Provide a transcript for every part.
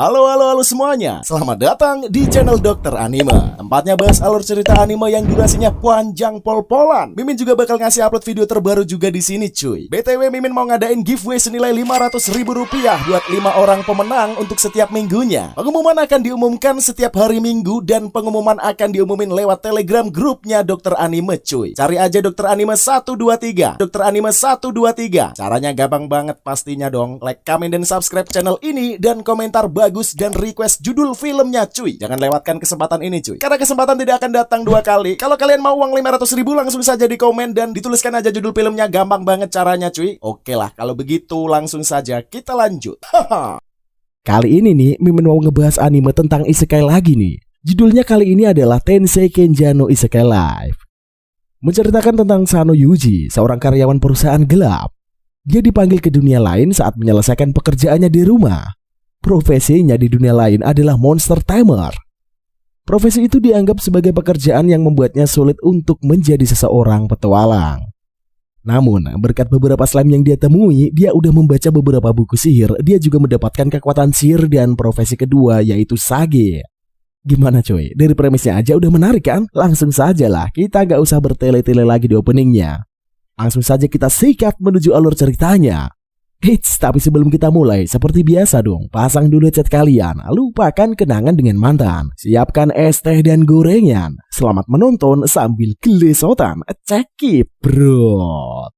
Halo semuanya, selamat datang di channel Dokter Anime. Tempatnya bahas alur cerita anime yang durasinya panjang pol-polan. Mimin juga bakal ngasih upload video terbaru juga di sini cuy. BTW Mimin mau ngadain giveaway senilai Rp500.000 buat 5 orang pemenang untuk setiap minggunya. Pengumuman akan diumumkan setiap hari Minggu dan pengumuman akan diumumin lewat Telegram grupnya Dokter Anime cuy. Cari aja Dokter Anime 123, Dokter Anime 123. Caranya gampang banget pastinya dong. Like, komen, dan subscribe channel ini dan komentar bagus dan request judul filmnya cuy. Jangan lewatkan kesempatan ini cuy, karena kesempatan tidak akan datang dua kali. Kalau kalian mau uang 500.000 langsung saja di komen dan dituliskan aja judul filmnya. Gampang banget caranya cuy. Oke lah, kalau begitu langsung saja kita lanjut. Kali ini nih Mimin mau ngebahas anime tentang isekai lagi nih. Judulnya kali ini adalah Tensei Kenja no Isekai Life. Menceritakan tentang Sano Yuji, seorang karyawan perusahaan gelap. Dia dipanggil ke dunia lain saat menyelesaikan pekerjaannya di rumah. Profesinya di dunia lain adalah monster tamer. Profesi itu dianggap sebagai pekerjaan yang membuatnya sulit untuk menjadi seseorang petualang. Namun, berkat beberapa slime yang dia temui, dia udah membaca beberapa buku sihir. Dia juga mendapatkan kekuatan sihir dan profesi kedua, yaitu Sage. Gimana coy? Dari premisnya aja udah menarik kan? Langsung saja lah, kita gak usah bertele-tele lagi di openingnya. Langsung saja kita sikat menuju alur ceritanya. Eits, tapi sebelum kita mulai, seperti biasa dong, pasang dulu chat kalian, lupakan kenangan dengan mantan, siapkan es teh dan gorengan, selamat menonton sambil gelesotan, cekip bro.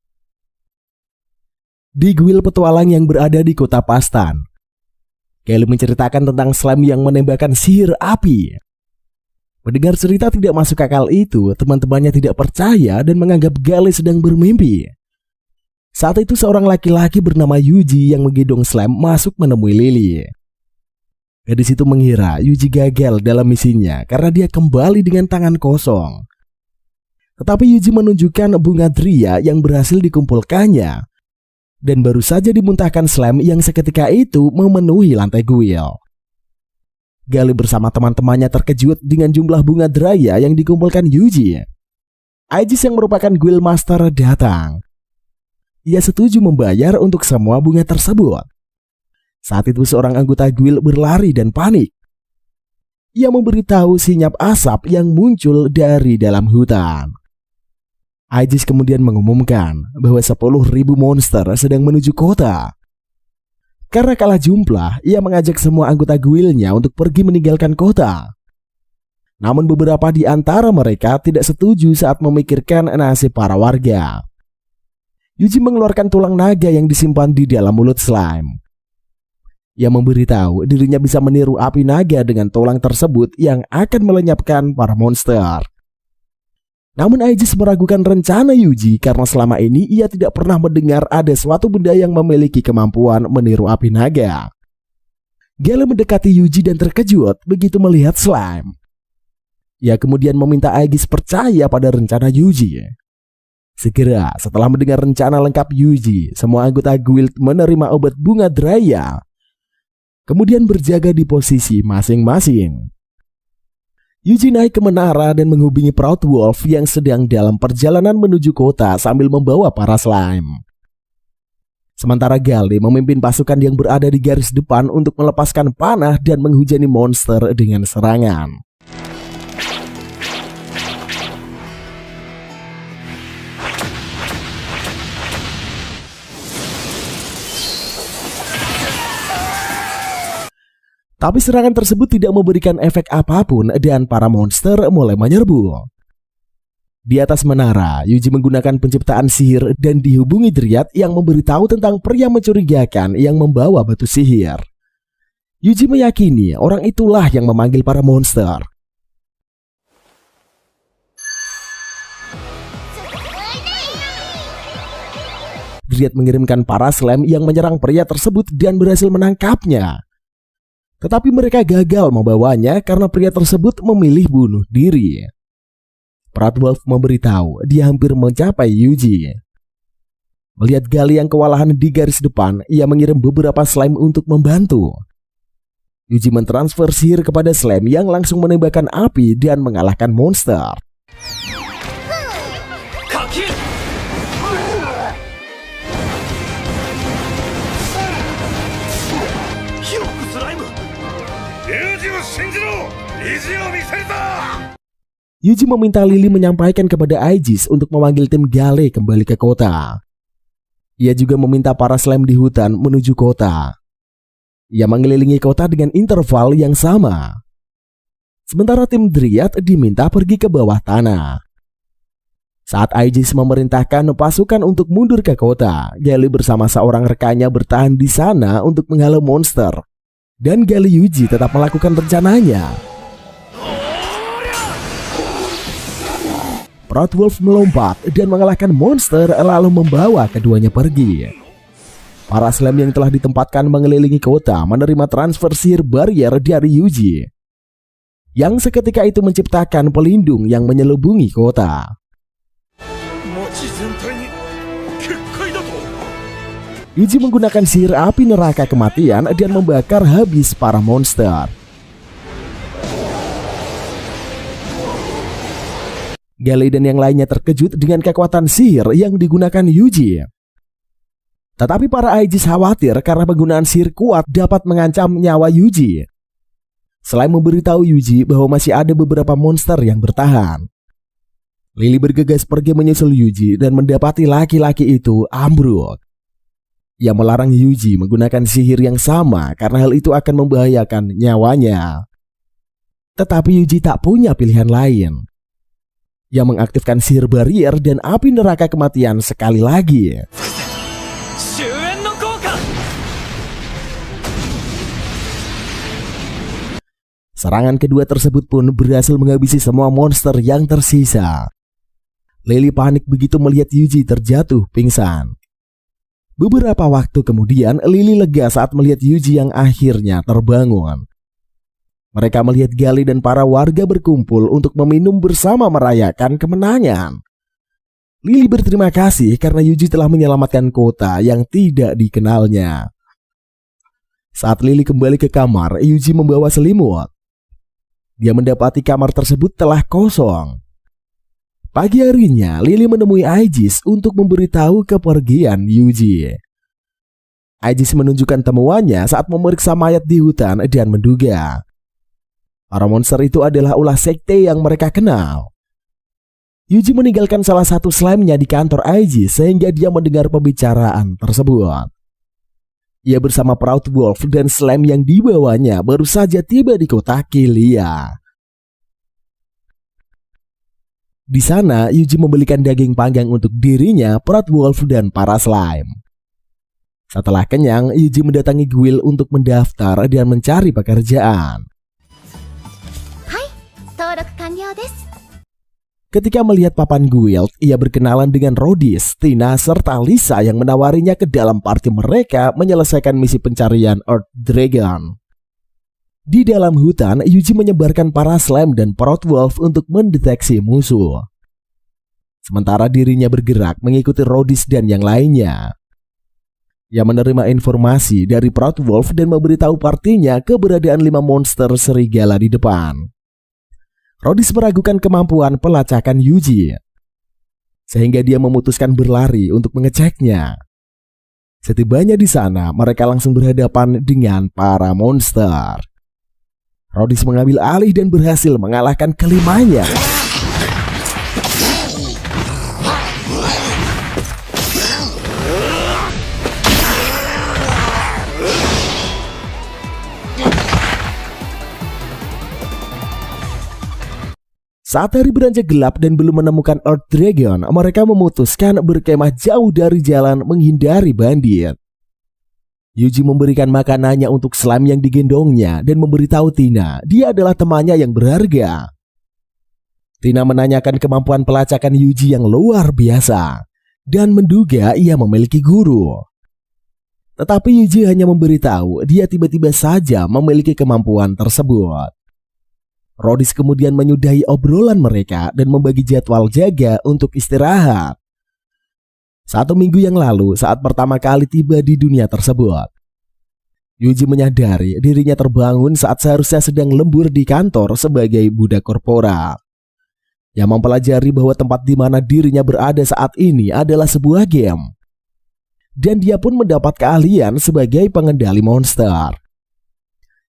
Di guil petualang yang berada di kota Pastan, Kelly menceritakan tentang slime yang menembakkan sihir api. Mendengar cerita tidak masuk akal itu, teman-temannya tidak percaya dan menganggap Gale sedang bermimpi. Saat itu seorang laki-laki bernama Yuji yang menggendong slime masuk menemui Lily. Gadis itu mengira Yuji gagal dalam misinya karena dia kembali dengan tangan kosong. Tetapi Yuji menunjukkan bunga Dria yang berhasil dikumpulkannya. Dan baru saja dimuntahkan slime yang seketika itu memenuhi lantai guil. Gale bersama teman-temannya terkejut dengan jumlah bunga Dria yang dikumpulkan Yuji. Aegis yang merupakan guild master datang. Ia setuju membayar untuk semua bunga tersebut. Saat itu seorang anggota guild berlari dan panik. Ia memberitahu senyap asap yang muncul dari dalam hutan. Aegis kemudian mengumumkan bahwa 10.000 monster sedang menuju kota. Karena kalah jumlah, ia mengajak semua anggota guildnya untuk pergi meninggalkan kota. Namun beberapa di antara mereka tidak setuju saat memikirkan nasib para warga. Yuji mengeluarkan tulang naga yang disimpan di dalam mulut slime. Ia memberitahu dirinya bisa meniru api naga dengan tulang tersebut yang akan melenyapkan para monster. Namun Aegis meragukan rencana Yuji karena selama ini ia tidak pernah mendengar ada suatu benda yang memiliki kemampuan meniru api naga. Gale mendekati Yuji dan terkejut begitu melihat slime. Ia kemudian meminta Aegis percaya pada rencana Yuji. Segera setelah mendengar rencana lengkap Yuji, semua anggota guild menerima obat bunga Dria. Kemudian berjaga di posisi masing-masing. Yuji naik ke menara dan menghubungi Proud Wolf yang sedang dalam perjalanan menuju kota sambil membawa para slime. Sementara Gale memimpin pasukan yang berada di garis depan untuk melepaskan panah dan menghujani monster dengan serangan. Tapi serangan tersebut tidak memberikan efek apapun dan para monster mulai menyerbu. Di atas menara, Yuji menggunakan penciptaan sihir dan dihubungi Dryad yang memberitahu tentang pria mencurigakan yang membawa batu sihir. Yuji meyakini orang itulah yang memanggil para monster. Dryad mengirimkan para slime yang menyerang pria tersebut dan berhasil menangkapnya. Tetapi mereka gagal membawanya karena pria tersebut memilih bunuh diri. Proud Wolf memberitahu dia hampir mencapai Yuji. Melihat Gale yang kewalahan di garis depan, ia mengirim beberapa slime untuk membantu. Yuji mentransfer sihir kepada slime yang langsung menembakkan api dan mengalahkan monster. Yuji meminta Lily menyampaikan kepada Aegis untuk memanggil tim Gale kembali ke kota. Ia juga meminta para slime di hutan menuju kota. Ia mengelilingi kota dengan interval yang sama. Sementara tim Dryad diminta pergi ke bawah tanah. Saat Aegis memerintahkan pasukan untuk mundur ke kota, Gale bersama seorang rekannya bertahan di sana untuk menghalau monster. Dan Gale Yuji tetap melakukan rencananya. Proudwolf melompat dan mengalahkan monster lalu membawa keduanya pergi. Para slime yang telah ditempatkan mengelilingi kota menerima transfer sihir barrier dari Yuji, yang seketika itu menciptakan pelindung yang menyelubungi kota. Yuji menggunakan sihir api neraka kematian dan membakar habis para monster. Gale dan yang lainnya terkejut dengan kekuatan sihir yang digunakan Yuji. Tetapi para Aegis khawatir karena penggunaan sihir kuat dapat mengancam nyawa Yuji. Selain memberitahu Yuji bahwa masih ada beberapa monster yang bertahan, Lily bergegas pergi menyusul Yuji dan mendapati laki-laki itu ambruk. Ia melarang Yuji menggunakan sihir yang sama karena hal itu akan membahayakan nyawanya. Tetapi Yuji tak punya pilihan lain. Ia mengaktifkan sihir barrier dan api neraka kematian sekali lagi. Serangan kedua tersebut pun berhasil menghabisi semua monster yang tersisa. Lily panik begitu melihat Yuji terjatuh pingsan. Beberapa waktu kemudian, Lily lega saat melihat Yuji yang akhirnya terbangun. Mereka melihat Gale dan para warga berkumpul untuk meminum bersama merayakan kemenangan. Lily berterima kasih karena Yuji telah menyelamatkan kota yang tidak dikenalnya. Saat Lily kembali ke kamar, Yuji membawa selimut. Dia mendapati kamar tersebut telah kosong. Pagi harinya, Lily menemui Aegis untuk memberitahu kepergian Yuji. Aegis menunjukkan temuannya saat memeriksa mayat di hutan dan menduga para monster itu adalah ulah sekte yang mereka kenal. Yuji meninggalkan salah satu slime-nya di kantor Aegis sehingga dia mendengar pembicaraan tersebut. Ia bersama Proudwolf dan slime yang dibawanya baru saja tiba di kota Kilia. Di sana, Yuji membelikan daging panggang untuk dirinya, Proudwolf, dan para slime. Setelah kenyang, Yuji mendatangi guild untuk mendaftar dan mencari pekerjaan. Ketika melihat papan guild, ia berkenalan dengan Rodis, Tina, serta Lisa yang menawarinya ke dalam party mereka menyelesaikan misi pencarian Earth Dragon. Di dalam hutan, Yuji menyebarkan para slime dan Proudwolf untuk mendeteksi musuh. Sementara dirinya bergerak mengikuti Rodis dan yang lainnya. Ia menerima informasi dari Proudwolf dan memberitahu partinya keberadaan 5 monster serigala di depan. Rodis meragukan kemampuan pelacakan Yuji, sehingga dia memutuskan berlari untuk mengeceknya. Setibanya di sana, mereka langsung berhadapan dengan para monster. Rodis mengambil alih dan berhasil mengalahkan kelimanya. Saat hari beranjak gelap dan belum menemukan Earth Dragon, mereka memutuskan berkemah jauh dari jalan menghindari bandit. Yuji memberikan makanannya untuk slime yang digendongnya dan memberitahu Tina dia adalah temannya yang berharga. Tina menanyakan kemampuan pelacakan Yuji yang luar biasa dan menduga ia memiliki guru. Tetapi Yuji hanya memberitahu dia tiba-tiba saja memiliki kemampuan tersebut. Rodis kemudian menyudahi obrolan mereka dan membagi jadwal jaga untuk istirahat. 1 minggu yang lalu, saat pertama kali tiba di dunia tersebut, Yuji menyadari dirinya terbangun saat seharusnya sedang lembur di kantor sebagai budak korporat. Yang mempelajari bahwa tempat di mana dirinya berada saat ini adalah sebuah game. Dan dia pun mendapat keahlian sebagai pengendali monster.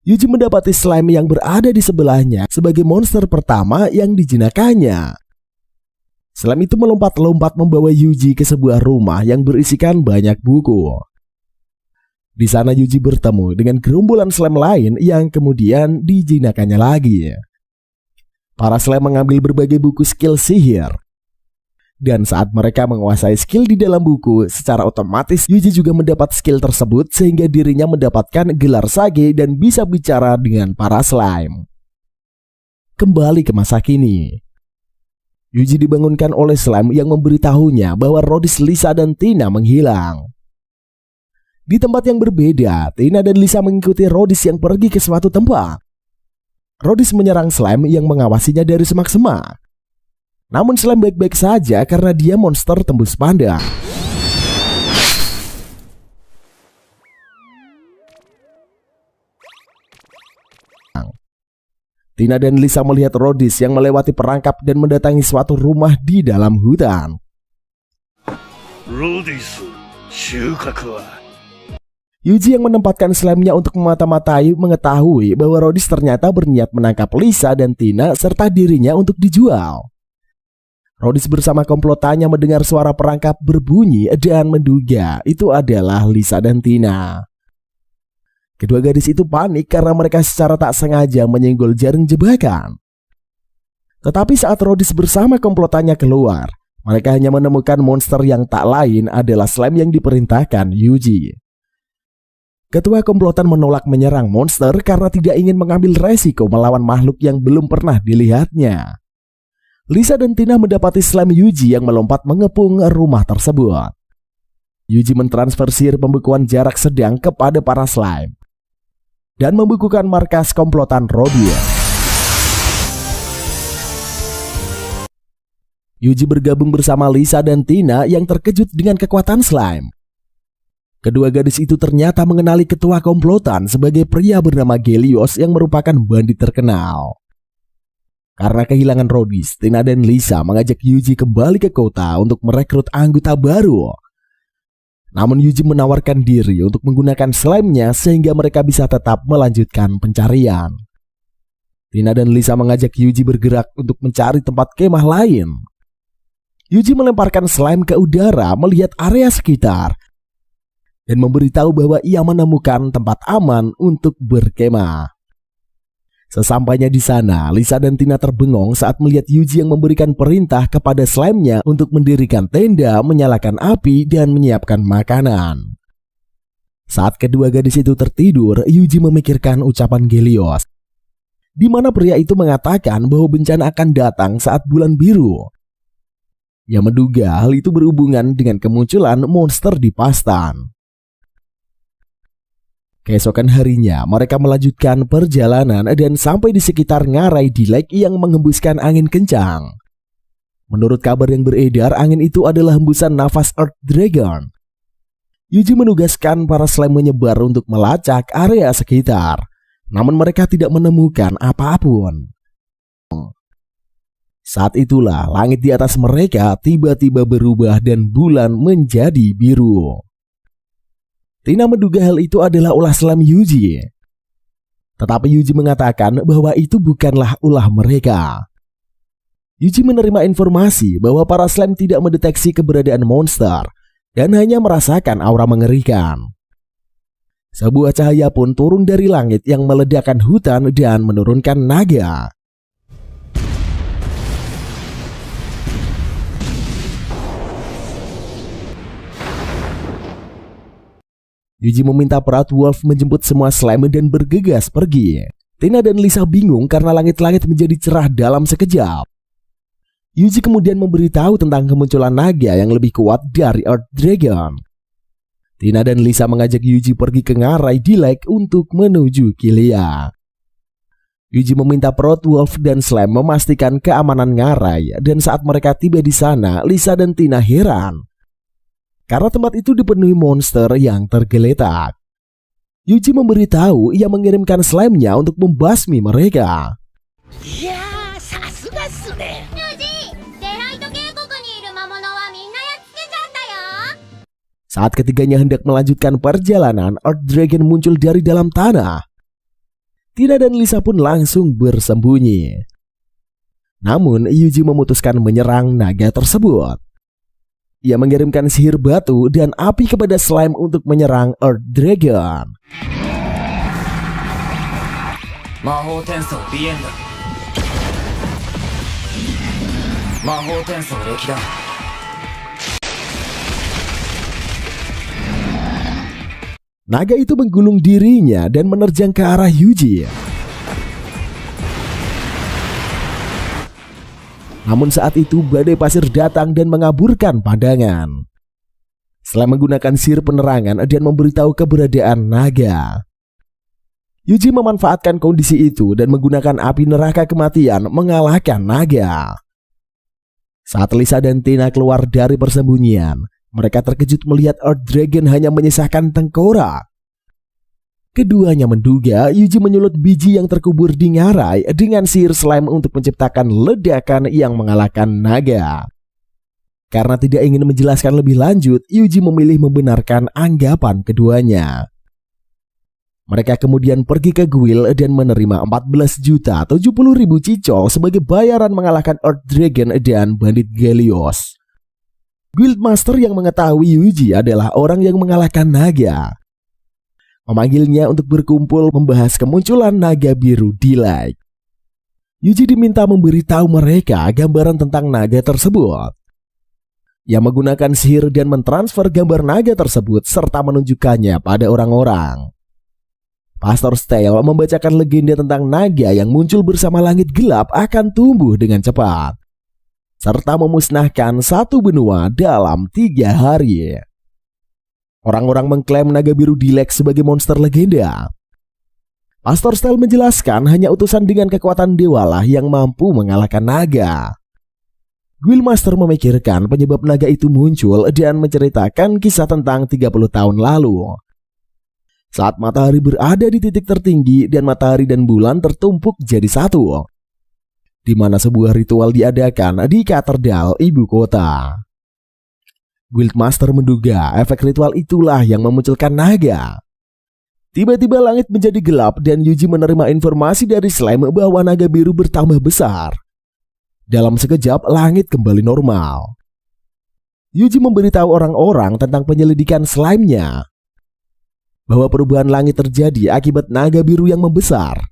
Yuji mendapati slime yang berada di sebelahnya sebagai monster pertama yang dijinakannya. Slime itu melompat-lompat membawa Yuji ke sebuah rumah yang berisikan banyak buku. Di sana Yuji bertemu dengan gerombolan slime lain yang kemudian dijinakannya lagi. Para slime mengambil berbagai buku skill sihir. Dan saat mereka menguasai skill di dalam buku, secara otomatis Yuji juga mendapat skill tersebut sehingga dirinya mendapatkan gelar Sage dan bisa bicara dengan para slime. Kembali ke masa kini. Yuji dibangunkan oleh slime yang memberitahunya bahwa Rhodys, Lisa, dan Tina menghilang. Di tempat yang berbeda, Tina dan Lisa mengikuti Rhodys yang pergi ke suatu tempat. Rhodys menyerang slime yang mengawasinya dari semak-semak. Namun slime baik-baik saja karena dia monster tembus pandang. Tina dan Lisa melihat Rhodys yang melewati perangkap dan mendatangi suatu rumah di dalam hutan. Yuji yang menempatkan slime-nya untuk memata-matai mengetahui bahwa Rhodys ternyata berniat menangkap Lisa dan Tina serta dirinya untuk dijual. Rhodys bersama komplotannya mendengar suara perangkap berbunyi dan menduga itu adalah Lisa dan Tina. Kedua gadis itu panik karena mereka secara tak sengaja menyenggol jaring jebakan. Tetapi saat Rhodys bersama komplotannya keluar, mereka hanya menemukan monster yang tak lain adalah slime yang diperintahkan Yuji. Ketua komplotan menolak menyerang monster karena tidak ingin mengambil resiko melawan makhluk yang belum pernah dilihatnya. Lisa dan Tina mendapati slime Yuji yang melompat mengepung rumah tersebut. Yuji mentransfer sihir pembekuan jarak sedang kepada para slime dan membekukan markas komplotan Rhodys. Yuji bergabung bersama Lisa dan Tina yang terkejut dengan kekuatan slime. Kedua gadis itu ternyata mengenali ketua komplotan sebagai pria bernama Gelios yang merupakan bandit terkenal. Karena kehilangan Rhodys, Tina dan Lisa mengajak Yuji kembali ke kota untuk merekrut anggota baru. Namun Yuji menawarkan diri untuk menggunakan slime-nya sehingga mereka bisa tetap melanjutkan pencarian. Tina dan Lisa mengajak Yuji bergerak untuk mencari tempat kemah lain. Yuji melemparkan slime ke udara melihat area sekitar dan memberitahu bahwa ia menemukan tempat aman untuk berkemah. Sesampainya di sana, Lisa dan Tina terbengong saat melihat Yuji yang memberikan perintah kepada slime-nya untuk mendirikan tenda, menyalakan api, dan menyiapkan makanan. Saat kedua gadis itu tertidur, Yuji memikirkan ucapan Gelios, di mana pria itu mengatakan bahwa bencana akan datang saat bulan biru. Ia menduga hal itu berhubungan dengan kemunculan monster di Pastan. Keesokan harinya, mereka melanjutkan perjalanan dan sampai di sekitar ngarai di lake yang menghembuskan angin kencang. Menurut kabar yang beredar, angin itu adalah hembusan nafas Earth Dragon. Yuji menugaskan para slime menyebar untuk melacak area sekitar, namun mereka tidak menemukan apapun. Saat itulah langit di atas mereka tiba-tiba berubah dan bulan menjadi biru. Tina menduga hal itu adalah ulah slime Yuji. Tetapi Yuji mengatakan bahwa itu bukanlah ulah mereka. Yuji menerima informasi bahwa para slime tidak mendeteksi keberadaan monster dan hanya merasakan aura mengerikan. Sebuah cahaya pun turun dari langit yang meledakkan hutan dan menurunkan naga. Yuji meminta Proud Wolf menjemput semua slime dan bergegas pergi. Tina dan Lisa bingung karena langit-langit menjadi cerah dalam sekejap. Yuji kemudian memberitahu tentang kemunculan naga yang lebih kuat dari Earth Dragon. Tina dan Lisa mengajak Yuji pergi ke ngarai di lake untuk menuju Kilia. Yuji meminta Proud Wolf dan Slime memastikan keamanan ngarai, dan saat mereka tiba di sana, Lisa dan Tina heran karena tempat itu dipenuhi monster yang tergeletak. Yuji memberitahu ia mengirimkan slime-nya untuk membasmi mereka. Saat ketiganya hendak melanjutkan perjalanan, Earth Dragon muncul dari dalam tanah. Tina dan Lisa pun langsung bersembunyi. Namun Yuji memutuskan menyerang naga tersebut. Ia mengirimkan sihir batu dan api kepada slime untuk menyerang Earth Dragon. Naga itu menggulung dirinya dan menerjang ke arah Yuji. Namun saat itu badai pasir datang dan mengaburkan pandangan. Setelah menggunakan sihir penerangan dan memberitahu keberadaan naga, Yuji memanfaatkan kondisi itu dan menggunakan api neraka kematian mengalahkan naga. Saat Lisa dan Tina keluar dari persembunyian, mereka terkejut melihat Earth Dragon hanya menyisakan tengkorak. Keduanya menduga Yuji menyulut biji yang terkubur di ngarai dengan sihir slime untuk menciptakan ledakan yang mengalahkan naga. Karena tidak ingin menjelaskan lebih lanjut, Yuji memilih membenarkan anggapan keduanya. Mereka kemudian pergi ke guild dan menerima 14.070.000 cicol sebagai bayaran mengalahkan Earth Dragon dan bandit Gelios. Guildmaster yang mengetahui Yuji adalah orang yang mengalahkan naga, memanggilnya untuk berkumpul membahas kemunculan naga biru di Lake. Yuji diminta memberitahu mereka gambaran tentang naga tersebut. Ia menggunakan sihir dan mentransfer gambar naga tersebut serta menunjukkannya pada orang-orang. Pastor Stale membacakan legenda tentang naga yang muncul bersama langit gelap akan tumbuh dengan cepat, serta memusnahkan satu benua dalam 3 hari. Orang-orang mengklaim naga biru Dilek sebagai monster legenda. Pastor Stale menjelaskan hanya utusan dengan kekuatan dewalah yang mampu mengalahkan naga. Guildmaster memikirkan penyebab naga itu muncul dan menceritakan kisah tentang 30 tahun lalu. Saat matahari berada di titik tertinggi dan matahari dan bulan tertumpuk jadi satu, di mana sebuah ritual diadakan di katedral ibu kota. Guildmaster menduga efek ritual itulah yang memunculkan naga. Tiba-tiba langit menjadi gelap dan Yuji menerima informasi dari slime bahwa naga biru bertambah besar. Dalam sekejap langit kembali normal. Yuji memberitahu orang-orang tentang penyelidikan slime-nya, bahwa perubahan langit terjadi akibat naga biru yang membesar.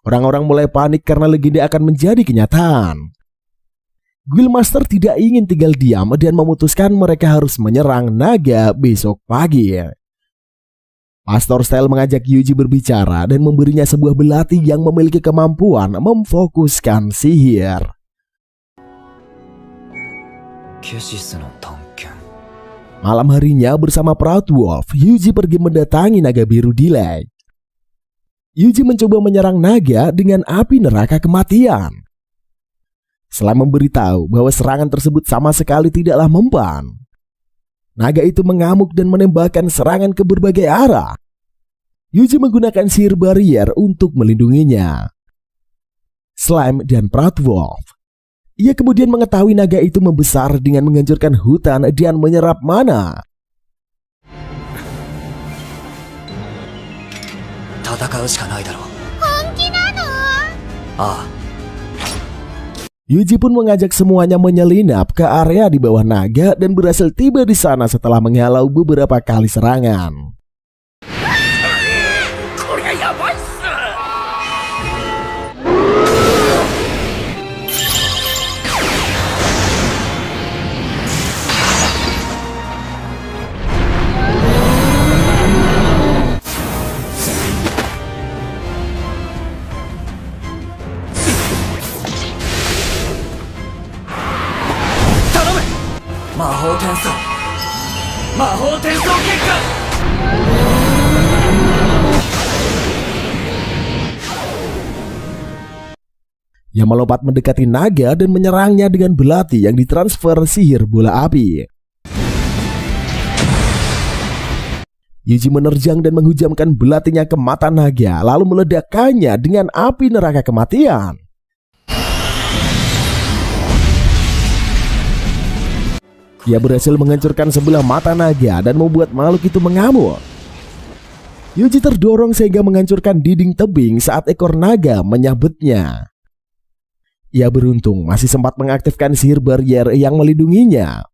Orang-orang mulai panik karena legenda akan menjadi kenyataan. Guildmaster tidak ingin tinggal diam dan memutuskan mereka harus menyerang naga besok pagi. Pastor Stale mengajak Yuji berbicara dan memberinya sebuah belati yang memiliki kemampuan memfokuskan sihir. Malam harinya bersama Proud Wolf, Yuji pergi mendatangi naga biru di Lake. Yuji mencoba menyerang naga dengan api neraka kematian. Setelah memberitahu bahwa serangan tersebut sama sekali tidaklah mempan, naga itu mengamuk dan menembakkan serangan ke berbagai arah. Yuji menggunakan sihir barrier untuk melindunginya. Slime dan Proud Wolf. Ia kemudian mengetahui naga itu membesar dengan menghancurkan hutan dan menyerap mana. Yuji pun mengajak semuanya menyelinap ke area di bawah naga dan berhasil tiba di sana setelah menghalau beberapa kali serangan. Yang melompat mendekati naga dan menyerangnya dengan belati yang ditransfer sihir bola api. Yuji menerjang dan menghujamkan belatinya ke mata naga, lalu meledakkannya dengan api neraka kematian. Ia berhasil menghancurkan sebelah mata naga dan membuat makhluk itu mengamuk. Yuji terdorong sehingga menghancurkan dinding tebing saat ekor naga menyabetnya. Ia beruntung masih sempat mengaktifkan sihir barrier yang melindunginya.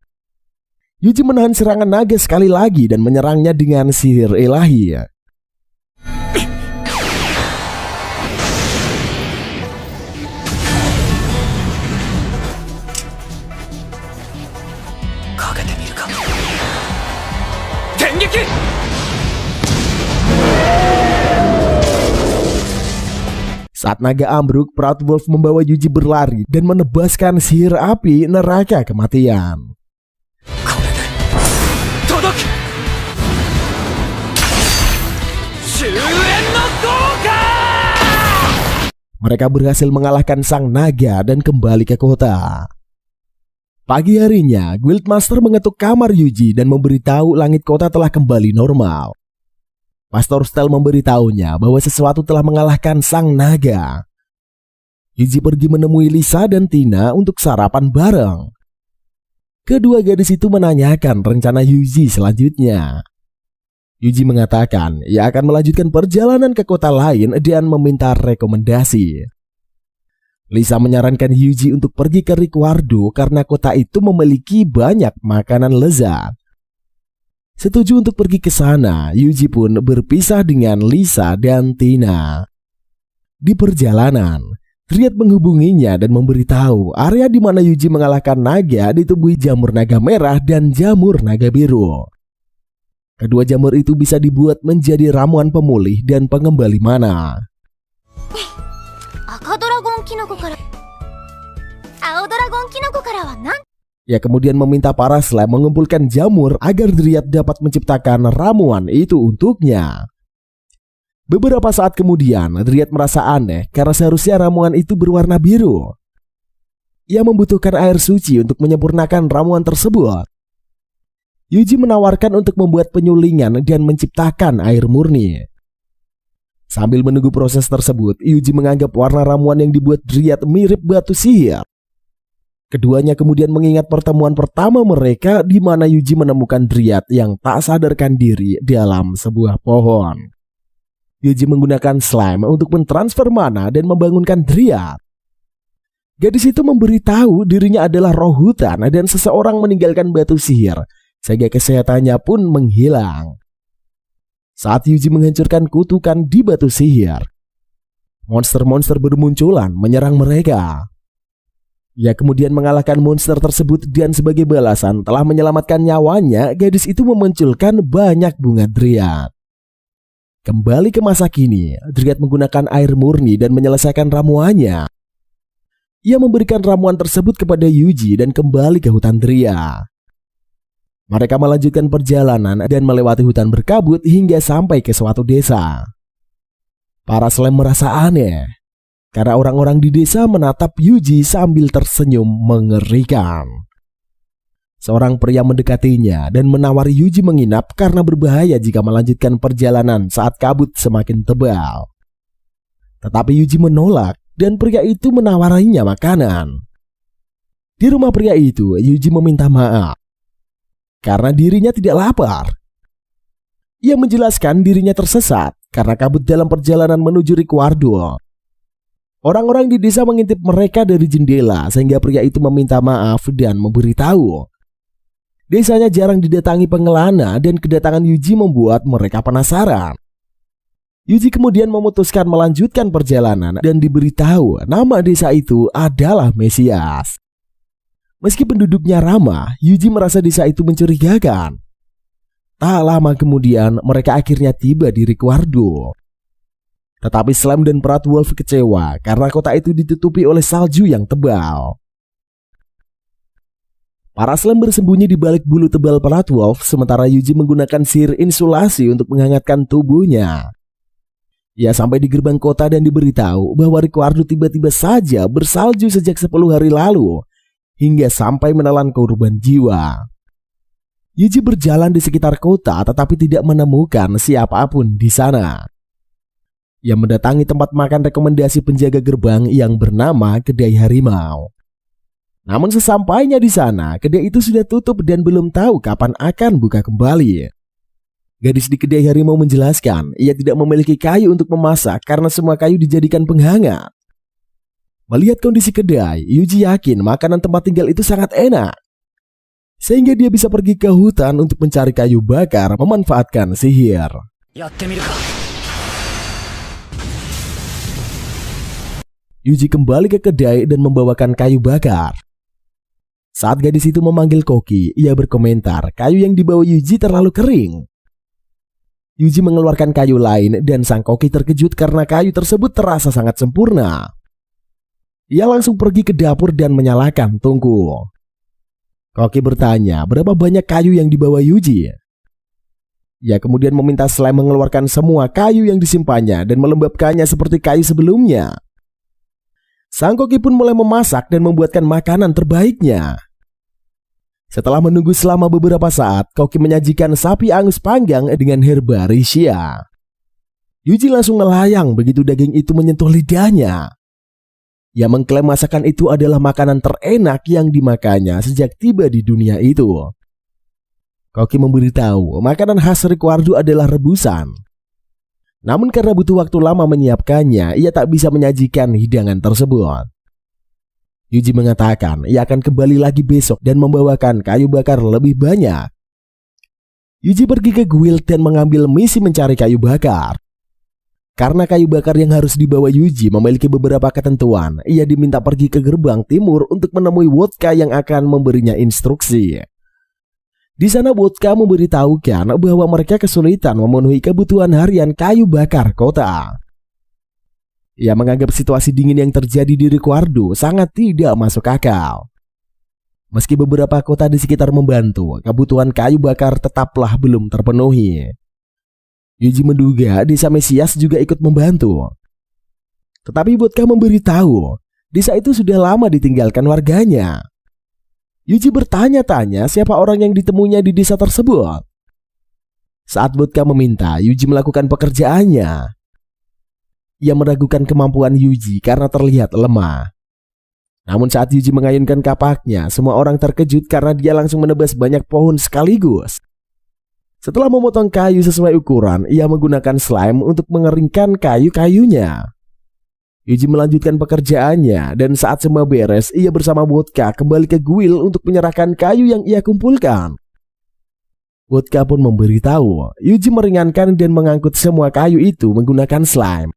Yuji menahan serangan naga sekali lagi dan menyerangnya dengan sihir ilahi. Saat naga ambruk, Proud Wolf membawa Yuji berlari dan menebaskan sihir api neraka kematian. Mereka berhasil mengalahkan sang naga dan kembali ke kota. Pagi harinya, Guildmaster mengetuk kamar Yuji dan memberitahu langit kota telah kembali normal. Pastor Stel memberitahunya bahwa sesuatu telah mengalahkan sang naga. Yuji pergi menemui Lisa dan Tina untuk sarapan bareng. Kedua gadis itu menanyakan rencana Yuji selanjutnya. Yuji mengatakan ia akan melanjutkan perjalanan ke kota lain dan meminta rekomendasi. Lisa menyarankan Yuji untuk pergi ke Ricciardo karena kota itu memiliki banyak makanan lezat. Setuju untuk pergi ke sana, Yuji pun berpisah dengan Lisa dan Tina. Di perjalanan, Dryad menghubunginya dan memberitahu area di mana Yuji mengalahkan naga ditubuhi jamur naga merah dan jamur naga biru. Kedua jamur itu bisa dibuat menjadi ramuan pemulih dan pengembali mana. Ia kemudian meminta para slime mengumpulkan jamur agar Dryad dapat menciptakan ramuan itu untuknya. Beberapa saat kemudian, Dryad merasa aneh karena seharusnya ramuan itu berwarna biru. Ia membutuhkan air suci untuk menyempurnakan ramuan tersebut. Yuji menawarkan untuk membuat penyulingan dan menciptakan air murni. Sambil menunggu proses tersebut, Yuji menganggap warna ramuan yang dibuat Dryad mirip batu sihir. Keduanya kemudian mengingat pertemuan pertama mereka di mana Yuji menemukan Dryad yang tak sadarkan diri dalam sebuah pohon. Yuji menggunakan slime untuk mentransfer mana dan membangunkan Dryad. Gadis itu memberitahu dirinya adalah roh hutan dan seseorang meninggalkan batu sihir, sehingga kesehatannya pun menghilang. Saat Yuji menghancurkan kutukan di batu sihir, monster-monster bermunculan menyerang mereka. Ia kemudian mengalahkan monster tersebut dan sebagai balasan telah menyelamatkan nyawanya, gadis itu memunculkan banyak bunga Dryad. Kembali ke masa kini, Dryad menggunakan air murni dan menyelesaikan ramuannya. Ia memberikan ramuan tersebut kepada Yuji dan kembali ke hutan Dryad. Mereka melanjutkan perjalanan dan melewati hutan berkabut hingga sampai ke suatu desa. Para slime merasa aneh karena orang-orang di desa menatap Yuji sambil tersenyum mengerikan. Seorang pria mendekatinya dan menawari Yuji menginap karena berbahaya jika melanjutkan perjalanan saat kabut semakin tebal. Tetapi Yuji menolak dan pria itu menawarinya makanan. Di rumah pria itu, Yuji meminta maaf karena dirinya tidak lapar. Ia menjelaskan dirinya tersesat karena kabut dalam perjalanan menuju Ricciardo. Orang-orang di desa mengintip mereka dari jendela sehingga pria itu meminta maaf dan memberitahu desanya jarang didatangi pengelana dan kedatangan Yuji membuat mereka penasaran. Yuji kemudian memutuskan melanjutkan perjalanan dan diberitahu nama desa itu adalah Mesias. Meski penduduknya ramah, Yuji merasa desa itu mencurigakan. Tak lama kemudian mereka akhirnya tiba di Ricciardo. Tetapi Slime dan Proud Wolf kecewa karena kota itu ditutupi oleh salju yang tebal. Para Slime bersembunyi di balik bulu tebal Proud Wolf, sementara Yuji menggunakan sihir insulasi untuk menghangatkan tubuhnya. Ia sampai di gerbang kota dan diberitahu bahwa Ricciardo tiba-tiba saja bersalju sejak 10 hari lalu, hingga sampai menelan korban jiwa. Yuji berjalan di sekitar kota tetapi tidak menemukan siapapun di sana. Ia mendatangi tempat makan rekomendasi penjaga gerbang yang bernama Kedai Harimau. Namun sesampainya di sana, kedai itu sudah tutup dan belum tahu kapan akan buka kembali. Gadis di kedai harimau menjelaskan ia tidak memiliki kayu untuk memasak karena semua kayu dijadikan penghangat. Melihat kondisi kedai, Yuji yakin makanan tempat tinggal itu sangat enak. Sehingga dia bisa pergi ke hutan untuk mencari kayu bakar memanfaatkan sihir. Yuji kembali ke kedai dan membawakan kayu bakar. Saat gadis itu memanggil Koki, ia berkomentar kayu yang dibawa Yuji terlalu kering. Yuji mengeluarkan kayu lain dan sang Koki terkejut karena kayu tersebut terasa sangat sempurna. Ia langsung pergi ke dapur dan menyalakan tungku. Koki bertanya berapa banyak kayu yang dibawa Yuji. Ia kemudian meminta slime mengeluarkan semua kayu yang disimpannya dan melembabkannya seperti kayu sebelumnya. Sang Koki pun mulai memasak dan membuatkan makanan terbaiknya. Setelah menunggu selama beberapa saat, Koki menyajikan sapi angus panggang dengan herba risia. Yuji langsung melayang begitu daging itu menyentuh lidahnya. Ia mengklaim masakan itu adalah makanan terenak yang dimakannya sejak tiba di dunia itu. Koki memberitahu makanan khas Rikuardo adalah rebusan. Namun karena butuh waktu lama menyiapkannya, ia tak bisa menyajikan hidangan tersebut. Yuji mengatakan ia akan kembali lagi besok dan membawakan kayu bakar lebih banyak. Yuji pergi ke guild dan mengambil misi mencari kayu bakar. Karena kayu bakar yang harus dibawa Yuji memiliki beberapa ketentuan, ia diminta pergi ke gerbang timur untuk menemui Wodka yang akan memberinya instruksi. Di sana Wodka memberitahukan bahwa mereka kesulitan memenuhi kebutuhan harian kayu bakar kota. Ia menganggap situasi dingin yang terjadi di Rikuardo sangat tidak masuk akal. Meski beberapa kota di sekitar membantu, kebutuhan kayu bakar tetaplah belum terpenuhi. Yuji menduga desa Mesias juga ikut membantu. Tetapi Wodka memberitahu, desa itu sudah lama ditinggalkan warganya. Yuji bertanya-tanya siapa orang yang ditemuinya di desa tersebut. Saat Wodka meminta Yuji melakukan pekerjaannya, ia meragukan kemampuan Yuji karena terlihat lemah. Namun saat Yuji mengayunkan kapaknya, semua orang terkejut karena dia langsung menebas banyak pohon sekaligus. Setelah memotong kayu sesuai ukuran, ia menggunakan slime untuk mengeringkan kayu-kayunya. Yuji melanjutkan pekerjaannya dan saat semua beres, ia bersama Wodka kembali ke guild untuk menyerahkan kayu yang ia kumpulkan. Wodka pun memberitahu Yuji meringankan dan mengangkut semua kayu itu menggunakan slime.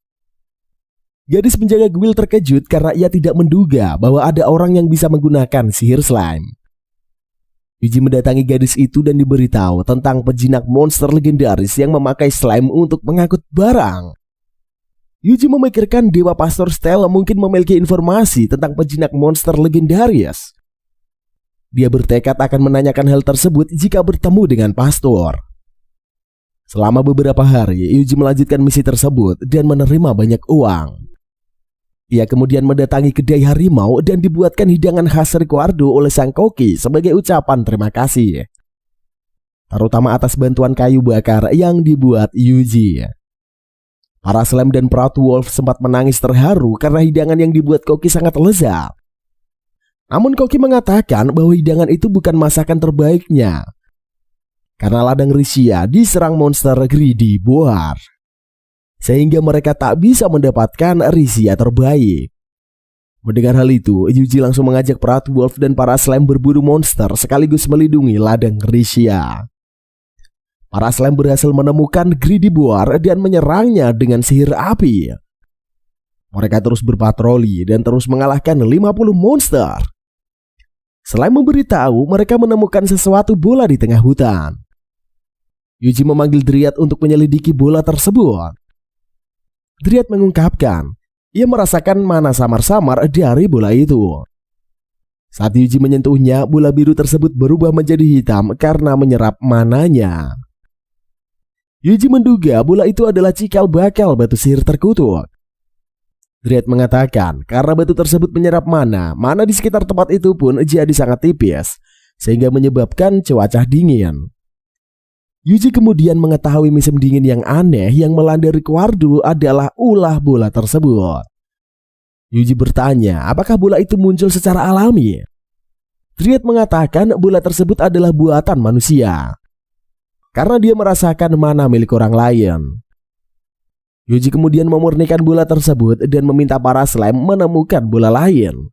Gadis penjaga guild terkejut karena ia tidak menduga bahwa ada orang yang bisa menggunakan sihir slime. Yuji mendatangi gadis itu dan diberitahu tentang pejinak monster legendaris yang memakai slime untuk mengangkut barang. Yuji memikirkan Dewa Pastor Stella mungkin memiliki informasi tentang pejinak monster legendaris. Dia bertekad akan menanyakan hal tersebut jika bertemu dengan Pastor. Selama beberapa hari, Yuji melanjutkan misi tersebut dan menerima banyak uang. Ia kemudian mendatangi kedai harimau dan dibuatkan hidangan khas Rikuardo oleh sang Koki sebagai ucapan terima kasih, terutama atas bantuan kayu bakar yang dibuat Yuji. Para slime dan Proud Wolf sempat menangis terharu karena hidangan yang dibuat Koki sangat lezat. Namun Koki mengatakan bahwa hidangan itu bukan masakan terbaiknya, karena ladang Risia diserang monster Greedy Boar, sehingga mereka tak bisa mendapatkan Risia terbaik. Mendengar hal itu, Yuji langsung mengajak Proud Wolf dan para slime berburu monster sekaligus melindungi ladang Risia. Para slime berhasil menemukan Greedy Boar dan menyerangnya dengan sihir api. Mereka terus berpatroli dan terus mengalahkan 50 monster. Slime memberitahu mereka menemukan sesuatu bola di tengah hutan. Yuji memanggil Dryad untuk menyelidiki bola tersebut. Dryad mengungkapkan ia merasakan mana samar-samar dari bola itu. Saat Yuji menyentuhnya, bola biru tersebut berubah menjadi hitam karena menyerap mananya. Yuji menduga bola itu adalah cikal bakal batu sihir terkutuk. Dryad mengatakan karena batu tersebut menyerap mana di sekitar tempat itu pun jadi sangat tipis, sehingga menyebabkan cuaca dingin. Yuji kemudian mengetahui musim dingin yang aneh yang melanda Rikuardo adalah ulah bola tersebut. Yuji bertanya apakah bola itu muncul secara alami. Dryad mengatakan bola tersebut adalah buatan manusia. karena dia merasakan mana milik orang lain. Yuji kemudian memurnikan bola tersebut dan meminta para slime menemukan bola lain.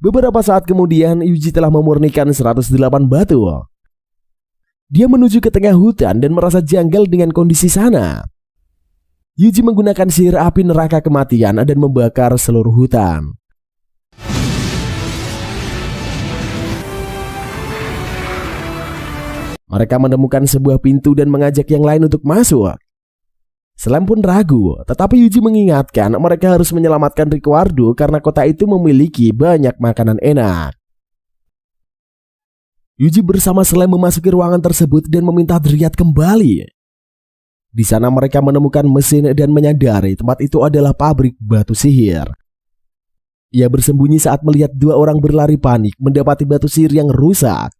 Beberapa saat kemudian Yuji telah memurnikan 108 batu. Dia menuju ke tengah hutan dan merasa janggal dengan kondisi sana. Yuji menggunakan sihir api neraka kematian dan membakar seluruh hutan. Mereka menemukan sebuah pintu dan mengajak yang lain untuk masuk. Slime pun ragu, tetapi Yuji mengingatkan mereka harus menyelamatkan Rikuardo karena kota itu memiliki banyak makanan enak. Yuji bersama Slime memasuki ruangan tersebut dan meminta Dryad kembali. Di sana mereka menemukan mesin dan menyadari tempat itu adalah pabrik batu sihir. Ia bersembunyi saat melihat dua orang berlari panik mendapati batu sihir yang rusak,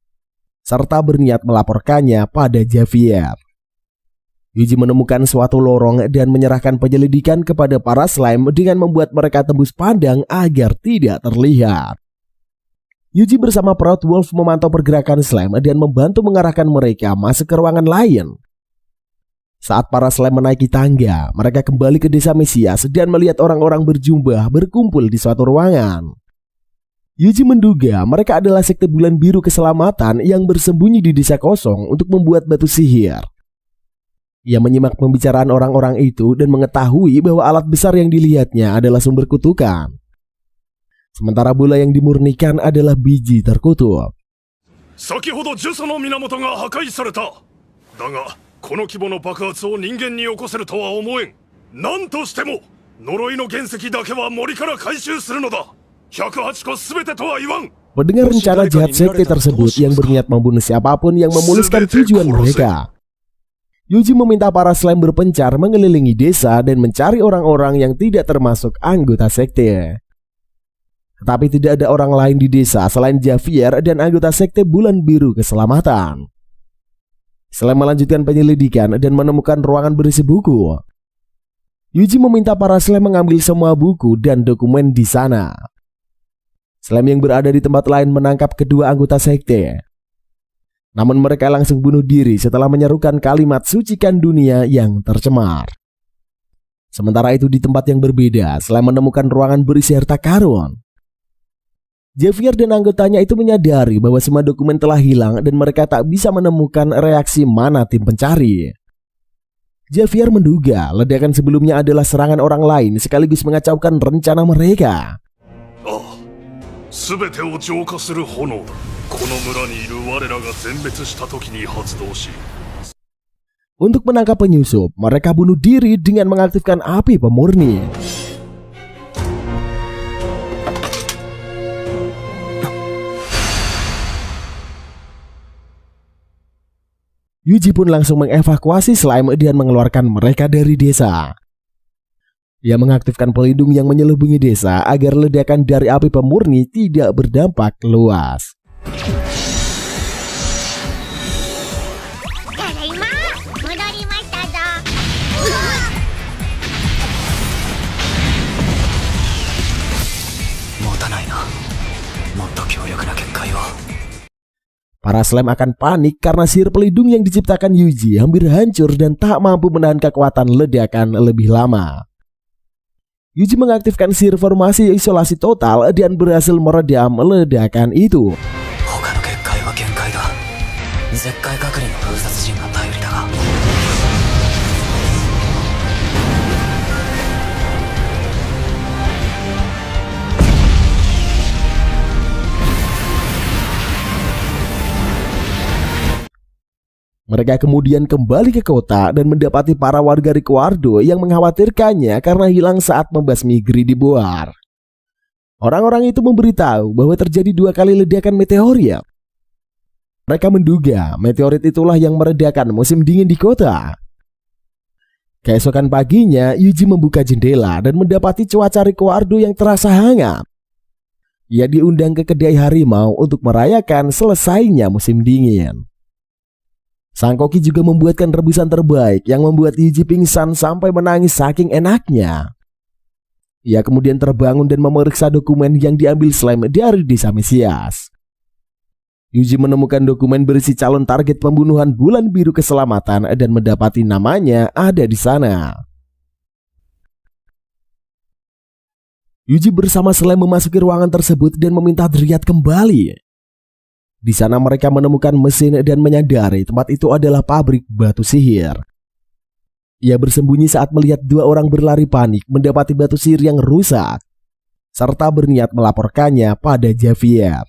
serta berniat melaporkannya pada Javier. Yuji menemukan suatu lorong dan menyerahkan penyelidikan kepada para slime dengan membuat mereka tembus pandang agar tidak terlihat. Yuji bersama Proud Wolf memantau pergerakan slime dan membantu mengarahkan mereka masuk ke ruangan lain. Saat para slime menaiki tangga, mereka kembali ke desa Mesias dan melihat orang-orang berjubah berkumpul di suatu ruangan. Yuji menduga mereka adalah sekte bulan biru keselamatan yang bersembunyi di desa kosong untuk membuat batu sihir. Ia menyimak pembicaraan orang-orang itu dan mengetahui bahwa alat besar yang dilihatnya adalah sumber kutukan. Sementara bola yang dimurnikan adalah biji terkutuk. 先ほど呪詛の源が破壊された。だがこの規模の爆発を人間に起こせるとは思えん。何としても呪いの原石だけは森から回収するのだ。108個すべてとは言わん。 Mendengar rencana jahat sekte tersebut yang berniat membunuh siapapun yang memuluskan tujuan mereka, Yuji meminta para slime berpencar mengelilingi desa dan mencari orang-orang yang tidak termasuk anggota sekte. Tetapi tidak ada orang lain di desa selain Javier dan anggota sekte bulan biru keselamatan. Slime melanjutkan penyelidikan dan menemukan ruangan berisi buku. Yuji meminta para slime mengambil semua buku dan dokumen di sana. Slime yang berada di tempat lain menangkap kedua anggota sekte. Namun mereka langsung bunuh diri setelah menyerukan kalimat sucikan dunia yang tercemar. Sementara itu di tempat yang berbeda, Slime menemukan ruangan berisi harta karun. Javier dan anggotanya itu menyadari bahwa semua dokumen telah hilang dan mereka tak bisa menemukan reaksi mana tim pencari. Javier menduga ledakan sebelumnya adalah serangan orang lain sekaligus mengacaukan rencana mereka. すべてを浄化する炎だ。この村にいる我らが全滅した時に発動し。 Untuk menangkap penyusup, mereka bunuh diri dengan mengaktifkan api pemurni. Yuji pun langsung mengevakuasi slime dan mengeluarkan mereka dari desa. Ia mengaktifkan pelindung yang menyelubungi desa agar ledakan dari api pemurni tidak berdampak luas. Para slime akan panik karena sihir pelindung yang diciptakan Yuji hampir hancur dan tak mampu menahan kekuatan ledakan lebih lama. Yuji mengaktifkan sihir formasi isolasi total dan berhasil meredam ledakan itu. Mereka kemudian kembali ke kota dan mendapati para warga Rikuardo yang mengkhawatirkannya karena hilang saat membasmi Gridiboar. Orang-orang itu memberitahu bahwa terjadi 2 kali ledakan meteorit. Mereka menduga meteorit itulah yang meredakan musim dingin di kota. Keesokan paginya, Yuji membuka jendela dan mendapati cuaca Rikuardo yang terasa hangat. Ia diundang ke kedai harimau untuk merayakan selesainya musim dingin. Sang koki juga membuatkan rebusan terbaik yang membuat Yuji pingsan sampai menangis saking enaknya. Ia kemudian terbangun dan memeriksa dokumen yang diambil slime dari desa Mesias. Yuji menemukan dokumen berisi calon target pembunuhan Bulan Biru Keselamatan dan mendapati namanya ada di sana. Yuji bersama Slime memasuki ruangan tersebut dan meminta Dryad kembali. Di sana mereka menemukan mesin dan menyadari tempat itu adalah pabrik batu sihir. Ia bersembunyi saat melihat dua orang berlari panik mendapati batu sihir yang rusak, serta berniat melaporkannya pada Javier.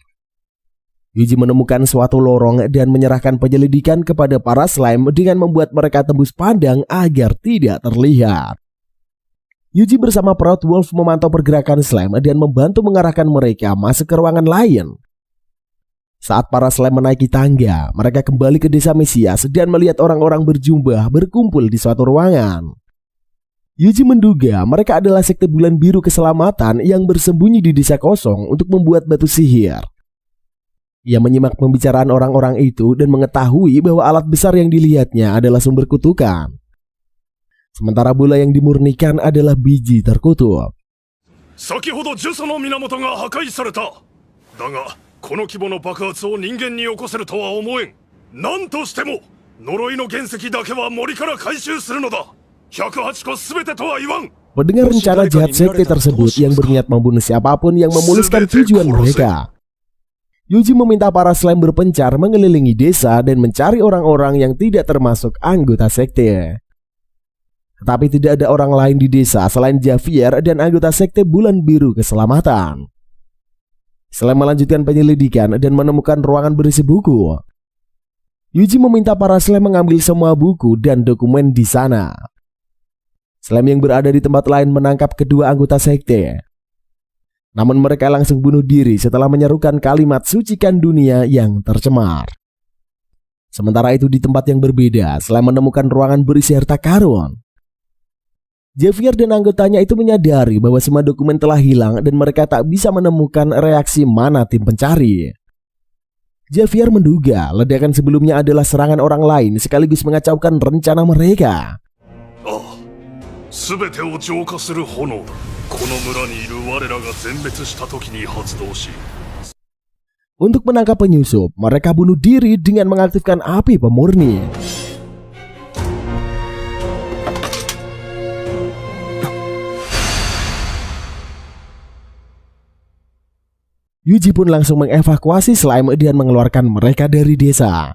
Yuji menemukan suatu lorong dan menyerahkan penyelidikan kepada para slime dengan membuat mereka tembus pandang agar tidak terlihat. Yuji bersama Proud Wolf memantau pergerakan slime dan membantu mengarahkan mereka masuk ke ruangan lain. Saat para slime menaiki tangga, mereka kembali ke desa Mesias dan melihat orang-orang berjubah berkumpul di suatu ruangan. Yuji menduga mereka adalah sekte Bulan Biru Keselamatan yang bersembunyi di desa kosong untuk membuat batu sihir. Ia menyimak pembicaraan orang-orang itu dan mengetahui bahwa alat besar yang dilihatnya adalah sumber kutukan. Sementara bola yang dimurnikan adalah biji terkutuk. 先ほど呪詛の源が破壊された。だがこの規模の爆発を人間に起こせるとは思えん。何としても呪いの原石だけは森から回収するのだ。108個すべてとは言わん。 Mendengar rencana jahat sekte tersebut yang berniat membunuh siapapun yang memuluskan tujuan mereka, Yuji meminta para slime berpencar mengelilingi desa dan mencari orang-orang yang tidak termasuk anggota sekte. Tetapi tidak ada orang lain di desa selain Javier dan anggota sekte Bulan Biru Keselamatan. Slime melanjutkan penyelidikan dan menemukan ruangan berisi buku. Yuji meminta para slime mengambil semua buku dan dokumen di sana. Slime yang berada di tempat lain menangkap kedua anggota sekte. Namun mereka langsung bunuh diri setelah menyerukan kalimat sucikan dunia yang tercemar. Sementara itu di tempat yang berbeda, Slime menemukan ruangan berisi harta karun. Javier dan anggotanya itu menyadari bahwa semua dokumen telah hilang dan mereka tak bisa menemukan reaksi mana tim pencari. Javier menduga ledakan sebelumnya adalah serangan orang lain sekaligus mengacaukan rencana mereka. 全てを浄化する炎だ。この村にいる我らが全滅した時に発動し。 Untuk menangkap penyusup, mereka bunuh diri dengan mengaktifkan api pemurni. Yuji pun langsung mengevakuasi slime dan mengeluarkan mereka dari desa.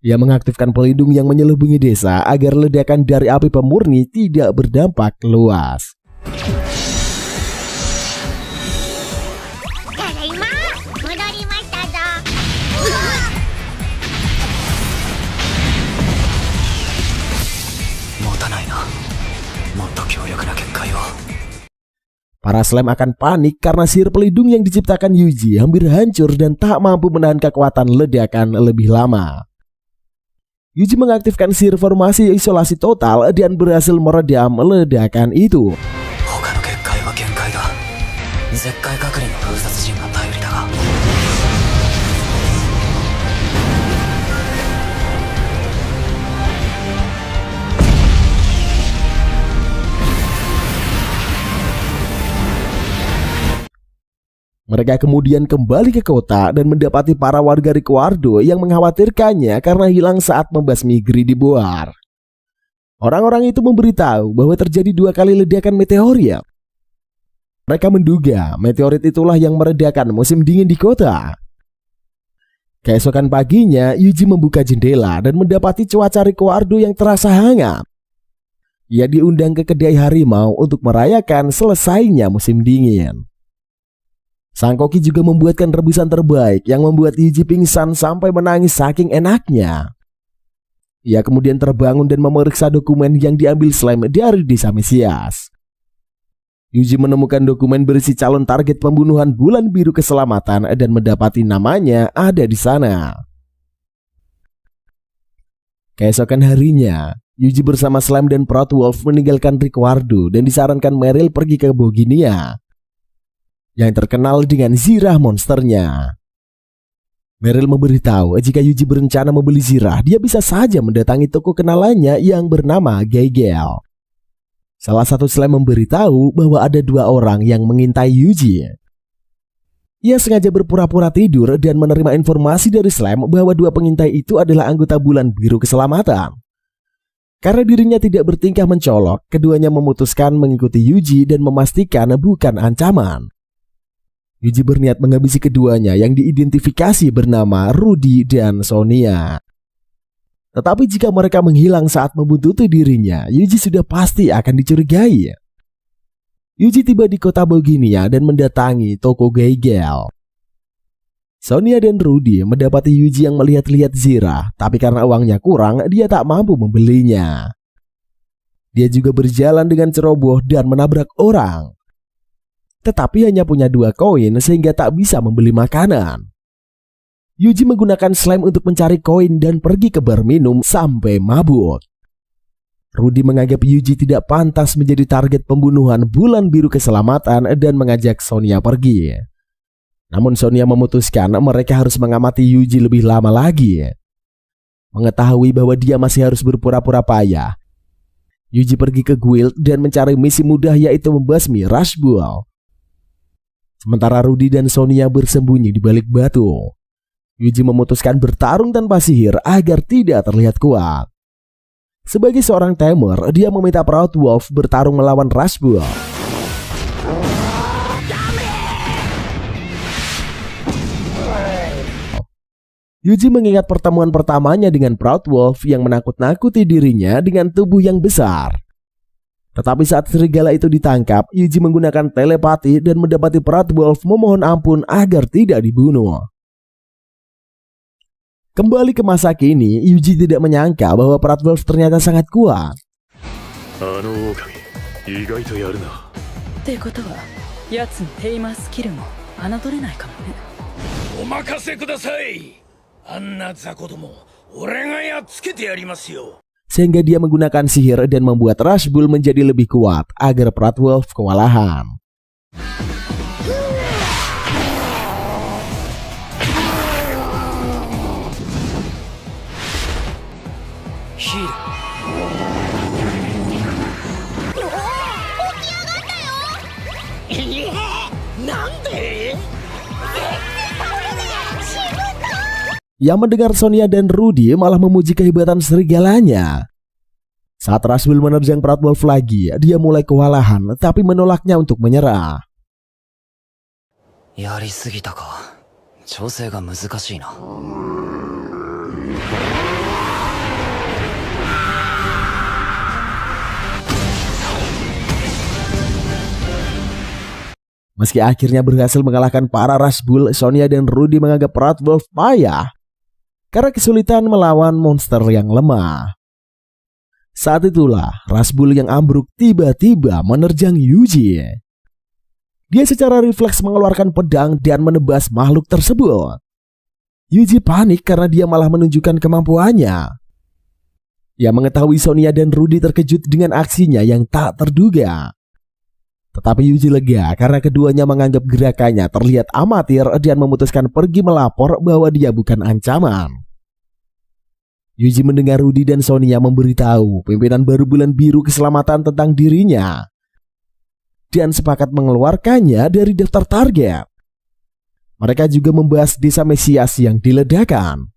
Ia mengaktifkan pelindung yang menyelubungi desa agar ledakan dari api pemurni tidak berdampak luas. Para slime akan panik karena sihir pelindung yang diciptakan Yuji hampir hancur dan tak mampu menahan kekuatan ledakan lebih lama. Yuji mengaktifkan sihir formasi isolasi total dan berhasil meredam ledakan itu. Mereka kemudian kembali ke kota dan mendapati para warga Rikuardo yang mengkhawatirkannya karena hilang saat membasmi Gridiboar. Orang-orang itu memberitahu bahwa terjadi 2 kali ledakan meteorit. Mereka menduga meteorit itulah yang meredakan musim dingin di kota. Keesokan paginya, Yuji membuka jendela dan mendapati cuaca Rikuardo yang terasa hangat. Ia diundang ke kedai harimau untuk merayakan selesainya musim dingin. Sang koki juga membuatkan rebusan terbaik yang membuat Yuji pingsan sampai menangis saking enaknya. Ia kemudian terbangun dan memeriksa dokumen yang diambil slime dari desa Mesias. Yuji menemukan dokumen berisi calon target pembunuhan Bulan Biru Keselamatan dan mendapati namanya ada di sana. Keesokan harinya, Yuji bersama Slime dan Proud Wolf meninggalkan Rikuardo dan disarankan Meryl pergi ke Boginia yang terkenal dengan zirah monsternya. Meryl memberitahu jika Yuji berencana membeli zirah, dia bisa saja mendatangi toko kenalannya yang bernama Gaigel. Salah satu slime memberitahu bahwa ada 2 orang yang mengintai Yuji. Ia sengaja berpura-pura tidur dan menerima informasi dari Slime bahwa dua pengintai itu adalah anggota Bulan Biru Keselamatan. Karena dirinya tidak bertingkah mencolok, keduanya memutuskan mengikuti Yuji dan memastikan bukan ancaman. Yuji berniat menghabisi keduanya yang diidentifikasi bernama Rudy dan Sonia. Tetapi jika mereka menghilang saat membuntuti dirinya, Yuji sudah pasti akan dicurigai. Yuji tiba di kota Boginia dan mendatangi toko Geigel. Sonia dan Rudy mendapati Yuji yang melihat-lihat zirah, tapi karena uangnya kurang, dia tak mampu membelinya. Dia juga berjalan dengan ceroboh dan menabrak orang. Tetapi hanya punya 2 koin sehingga tak bisa membeli makanan. Yuji menggunakan slime untuk mencari koin dan pergi ke bar minum sampai mabuk. Rudy menganggap Yuji tidak pantas menjadi target pembunuhan Bulan Biru Keselamatan dan mengajak Sonia pergi. Namun Sonia memutuskan mereka harus mengamati Yuji lebih lama lagi. Mengetahui bahwa dia masih harus berpura-pura payah, Yuji pergi ke guild dan mencari misi mudah yaitu membasmi Rush Bull. Sementara Rudy dan Sonia bersembunyi di balik batu, Yuji memutuskan bertarung tanpa sihir agar tidak terlihat kuat. Sebagai seorang tamer, dia meminta Proud Wolf bertarung melawan Rush Bull. Yuji mengingat pertemuan pertamanya dengan Proud Wolf yang menakut-nakuti dirinya dengan tubuh yang besar. Tetapi saat serigala itu ditangkap, Yuji menggunakan telepati dan mendapati Proud Wolf memohon ampun agar tidak dibunuh. Kembali ke masa kini, Yuji tidak menyangka bahwa Proud Wolf ternyata sangat kuat. 意外とやるな。ってことは、奴のテイマースキルも侮れないかもね。お任せください。あんな雑魚ども、俺がやっつけてやりますよ。 Sehingga dia menggunakan sihir dan membuat Rush Bull menjadi lebih kuat agar Proud Wolf kewalahan. Yang mendengar Sonia dan Rudy malah memuji kehebatan serigalanya. Saat Rush Bull menerjang Proud Wolf lagi, dia mulai kewalahan tapi menolaknya untuk menyerah. やりすぎたか。調整が難しいな。 Meski akhirnya berhasil mengalahkan para Rush Bull, Sonia dan Rudy menganggap Proud Wolf payah karena kesulitan melawan monster yang lemah. Saat itulah Rush Bull yang ambruk tiba-tiba menerjang Yuji. Dia secara refleks mengeluarkan pedang dan menebas makhluk tersebut. Yuji panik karena dia malah menunjukkan kemampuannya. Ia mengetahui Sonia dan Rudy terkejut dengan aksinya yang tak terduga. Tetapi Yuji lega karena keduanya menganggap gerakannya terlihat amatir dan memutuskan pergi melapor bahwa dia bukan ancaman. Yuji mendengar Rudy dan Sonia memberitahu pimpinan baru Bulan Biru Keselamatan tentang dirinya dan sepakat mengeluarkannya dari daftar target. Mereka juga membahas desa Mesias yang diledakkan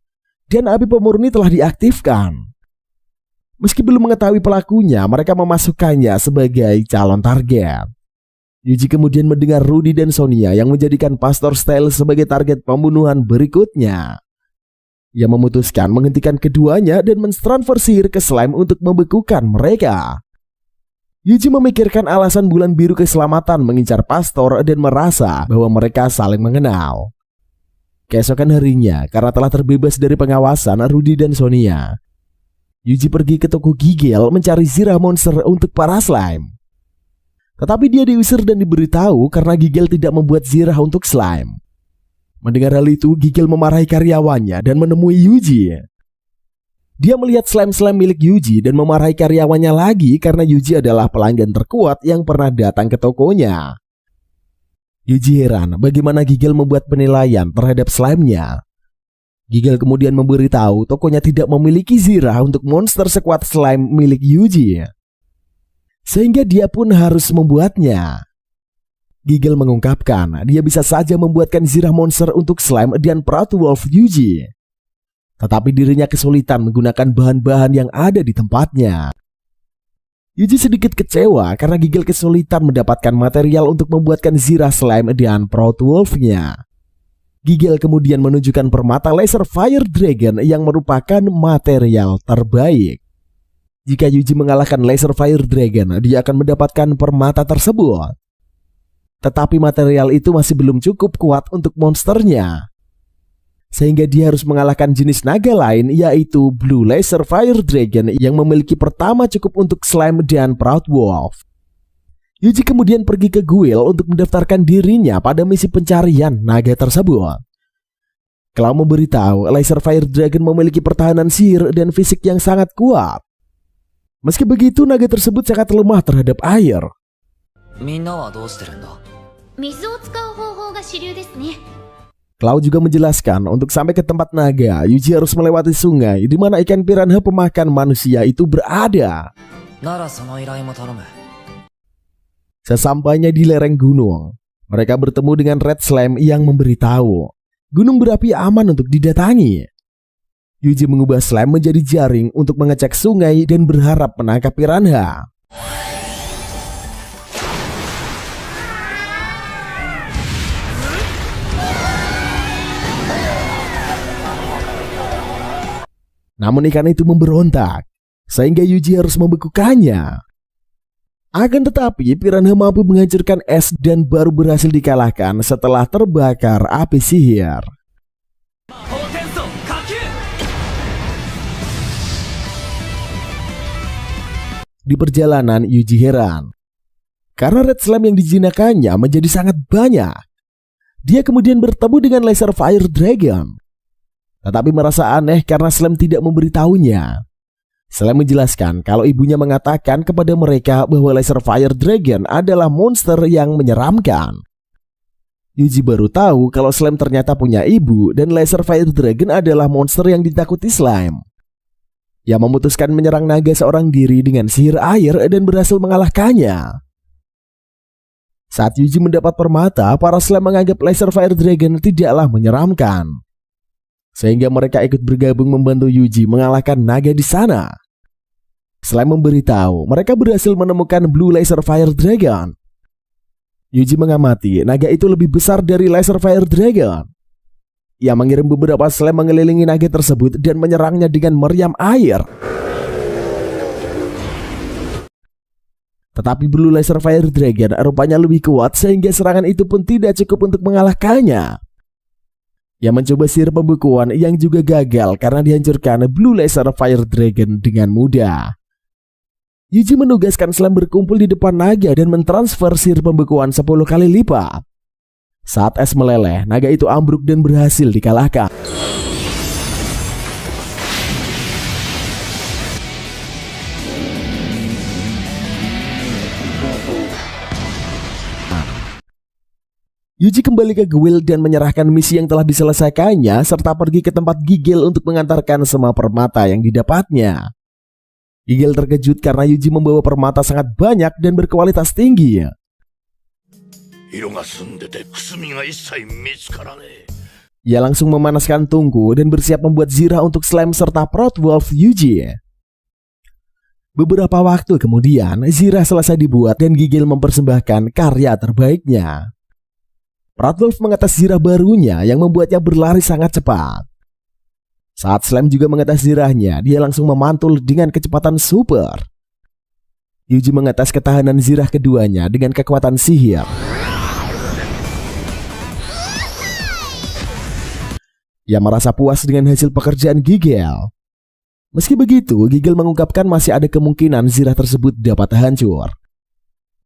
dan api pemurni telah diaktifkan. Meski belum mengetahui pelakunya, mereka memasukkannya sebagai calon target. Yuji kemudian mendengar Rudy dan Sonia yang menjadikan Pastor Style sebagai target pembunuhan berikutnya. Ia memutuskan menghentikan keduanya dan mentransfer sihir ke slime untuk membekukan mereka. Yuji memikirkan alasan Bulan Biru Keselamatan mengincar Pastor dan merasa bahwa mereka saling mengenal. Keesokan harinya, karena telah terbebas dari pengawasan Rudy dan Sonia, Yuji pergi ke toko Gigel mencari zirah monster untuk para slime. Tetapi dia diusir dan diberitahu karena Gigel tidak membuat zirah untuk slime. Mendengar hal itu, Gigel memarahi karyawannya dan menemui Yuji. Dia melihat slime-slime milik Yuji dan memarahi karyawannya lagi karena Yuji adalah pelanggan terkuat yang pernah datang ke tokonya. Yuji heran bagaimana Gigel membuat penilaian terhadap slime-nya. Gigel kemudian memberitahu tokonya tidak memiliki zirah untuk monster sekuat slime milik Yuji, sehingga dia pun harus membuatnya. Gigel mengungkapkan dia bisa saja membuatkan zirah monster untuk Slime dan Proud Wolf Yuji. Tetapi dirinya kesulitan menggunakan bahan-bahan yang ada di tempatnya. Yuji sedikit kecewa karena Gigel kesulitan mendapatkan material untuk membuatkan zirah Slime dan Proud Wolf-nya. Gigel kemudian menunjukkan permata laser Fire Dragon yang merupakan material terbaik. Jika Yuji mengalahkan laser Fire Dragon, dia akan mendapatkan permata tersebut. Tetapi material itu masih belum cukup kuat untuk monsternya. Sehingga dia harus mengalahkan jenis naga lain, yaitu Blue Laser Fire Dragon yang memiliki pertama cukup untuk Slime dan Proud Wolf. Yuji kemudian pergi ke Guild untuk mendaftarkan dirinya pada misi pencarian naga tersebut. Clow memberitahu Laser Fire Dragon memiliki pertahanan sihir dan fisik yang sangat kuat. Meski begitu, naga tersebut sangat lemah terhadap air. みんなはどうしてるんだ？ 水を使う方法が主流ですね。 Clow juga menjelaskan untuk sampai ke tempat naga, Yuji harus melewati sungai di mana ikan piranha pemakan manusia itu berada. ならその依頼も頼む。 Sesampainya di lereng gunung, mereka bertemu dengan Red Slime yang memberitahu gunung berapi aman untuk didatangi. Yuji mengubah slime menjadi jaring untuk mengecek sungai dan berharap menangkap piranha. Namun ikan itu memberontak, sehingga Yuji harus membekukannya. Akan tetapi, piranha mampu menghancurkan es dan baru berhasil dikalahkan setelah terbakar api sihir. Di perjalanan, Yuji heran karena Red Slime yang dijinakannya menjadi sangat banyak. Dia kemudian bertemu dengan Laser Fire Dragon, tetapi merasa aneh karena Slime tidak memberitahunya. Slime menjelaskan kalau ibunya mengatakan kepada mereka bahwa Laser Fire Dragon adalah monster yang menyeramkan. Yuji baru tahu kalau Slime ternyata punya ibu dan Laser Fire Dragon adalah monster yang ditakuti Slime. Ia memutuskan menyerang naga seorang diri dengan sihir air dan berhasil mengalahkannya. Saat Yuji mendapat permata, para Slime menganggap Laser Fire Dragon tidaklah menyeramkan, sehingga mereka ikut bergabung membantu Yuji mengalahkan naga di sana. Slime memberitahu mereka berhasil menemukan Blue Laser Fire Dragon. Yuji mengamati naga itu lebih besar dari Laser Fire Dragon. Ia mengirim beberapa slime mengelilingi naga tersebut dan menyerangnya dengan meriam air. Tetapi Blue Laser Fire Dragon rupanya lebih kuat sehingga serangan itu pun tidak cukup untuk mengalahkannya. Ia mencoba sihir pembekuan yang juga gagal karena dihancurkan Blue Laser Fire Dragon dengan mudah. Yuji menugaskan slime berkumpul di depan naga dan mentransfer sihir pembekuan 10 kali lipat. Saat es meleleh, naga itu ambruk dan berhasil dikalahkan. Yuji kembali ke Guild dan menyerahkan misi yang telah diselesaikannya serta pergi ke tempat Gigel untuk mengantarkan semua permata yang didapatnya. Gigel terkejut karena Yuji membawa permata sangat banyak dan berkualitas tinggi. Ia langsung memanaskan tungku dan bersiap membuat zirah untuk slime serta Proud Wolf Yuji. Beberapa waktu kemudian, zirah selesai dibuat dan Gigel mempersembahkan karya terbaiknya. Proud Wolf mengetes zirah barunya yang membuatnya berlari sangat cepat. Saat slime juga mengetes zirahnya, dia langsung memantul dengan kecepatan super. Yuji mengetes ketahanan zirah keduanya dengan kekuatan sihir. Ia merasa puas dengan hasil pekerjaan Gigel. Meski begitu, Gigel mengungkapkan masih ada kemungkinan zirah tersebut dapat hancur.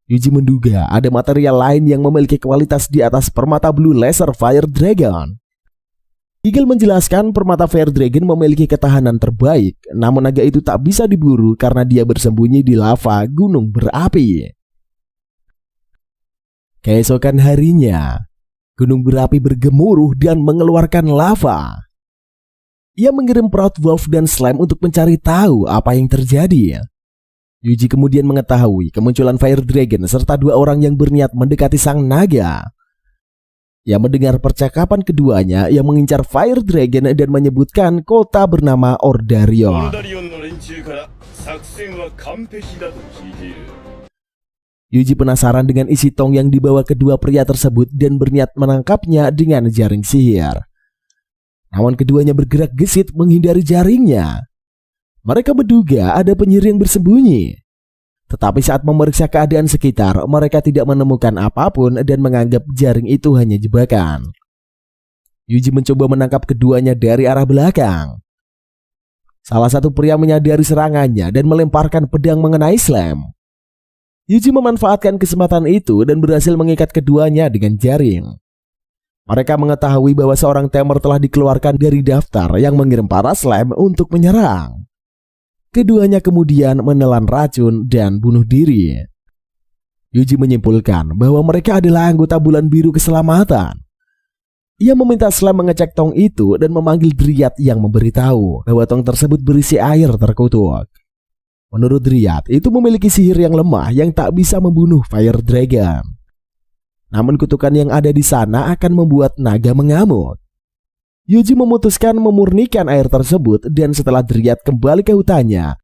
Yuji menduga ada material lain yang memiliki kualitas di atas permata Blue Laser Fire Dragon. Gigel menjelaskan permata Fire Dragon memiliki ketahanan terbaik, namun naga itu tak bisa diburu karena dia bersembunyi di lava gunung berapi. Keesokan harinya, gunung berapi bergemuruh dan mengeluarkan lava. Ia mengirim Proud Wolf dan Slime untuk mencari tahu apa yang terjadi. Yuji kemudian mengetahui kemunculan Fire Dragon serta dua orang yang berniat mendekati sang naga. Ia mendengar percakapan keduanya yang mengincar Fire Dragon dan menyebutkan kota bernama Ordarion. ダリオンの連中から作戦は完璧だと聞いている。 Yuji penasaran dengan isi tong yang dibawa kedua pria tersebut dan berniat menangkapnya dengan jaring sihir. Namun keduanya bergerak gesit menghindari jaringnya. Mereka menduga ada penyihir yang bersembunyi. Tetapi saat memeriksa keadaan sekitar, mereka tidak menemukan apapun dan menganggap jaring itu hanya jebakan. Yuji mencoba menangkap keduanya dari arah belakang. Salah satu pria menyadari serangannya dan melemparkan pedang mengenai Slam. Yuji memanfaatkan kesempatan itu dan berhasil mengikat keduanya dengan jaring. Mereka mengetahui bahwa seorang Tamer telah dikeluarkan dari daftar yang mengirim para Slam untuk menyerang. Keduanya kemudian menelan racun dan bunuh diri. Yuji menyimpulkan bahwa mereka adalah anggota Bulan Biru Keselamatan. Ia meminta Slam mengecek tong itu dan memanggil Dryad yang memberitahu bahwa tong tersebut berisi air terkutuk. Menurut Dryad, itu memiliki sihir yang lemah yang tak bisa membunuh Fire Dragon. Namun kutukan yang ada di sana akan membuat naga mengamuk. Yuji memutuskan memurnikan air tersebut dan setelah Dryad kembali ke hutannya,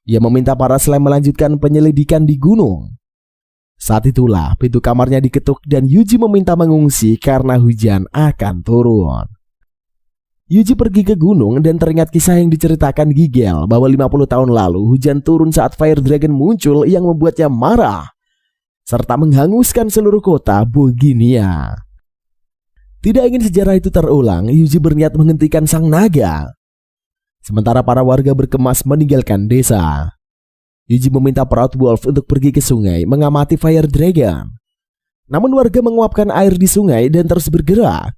ia meminta para Slam melanjutkan penyelidikan di gunung. Saat itulah pintu kamarnya diketuk dan Yuji meminta mengungsi karena hujan akan turun. Yuji pergi ke gunung dan teringat kisah yang diceritakan Gigel bahwa 50 tahun lalu hujan turun saat Fire Dragon muncul yang membuatnya marah serta menghanguskan seluruh kota Boginia. Tidak ingin sejarah itu terulang, Yuji berniat menghentikan sang naga. Sementara para warga berkemas meninggalkan desa. Yuji meminta Proud Wolf untuk pergi ke sungai mengamati Fire Dragon. Namun warga menguapkan air di sungai dan terus bergerak.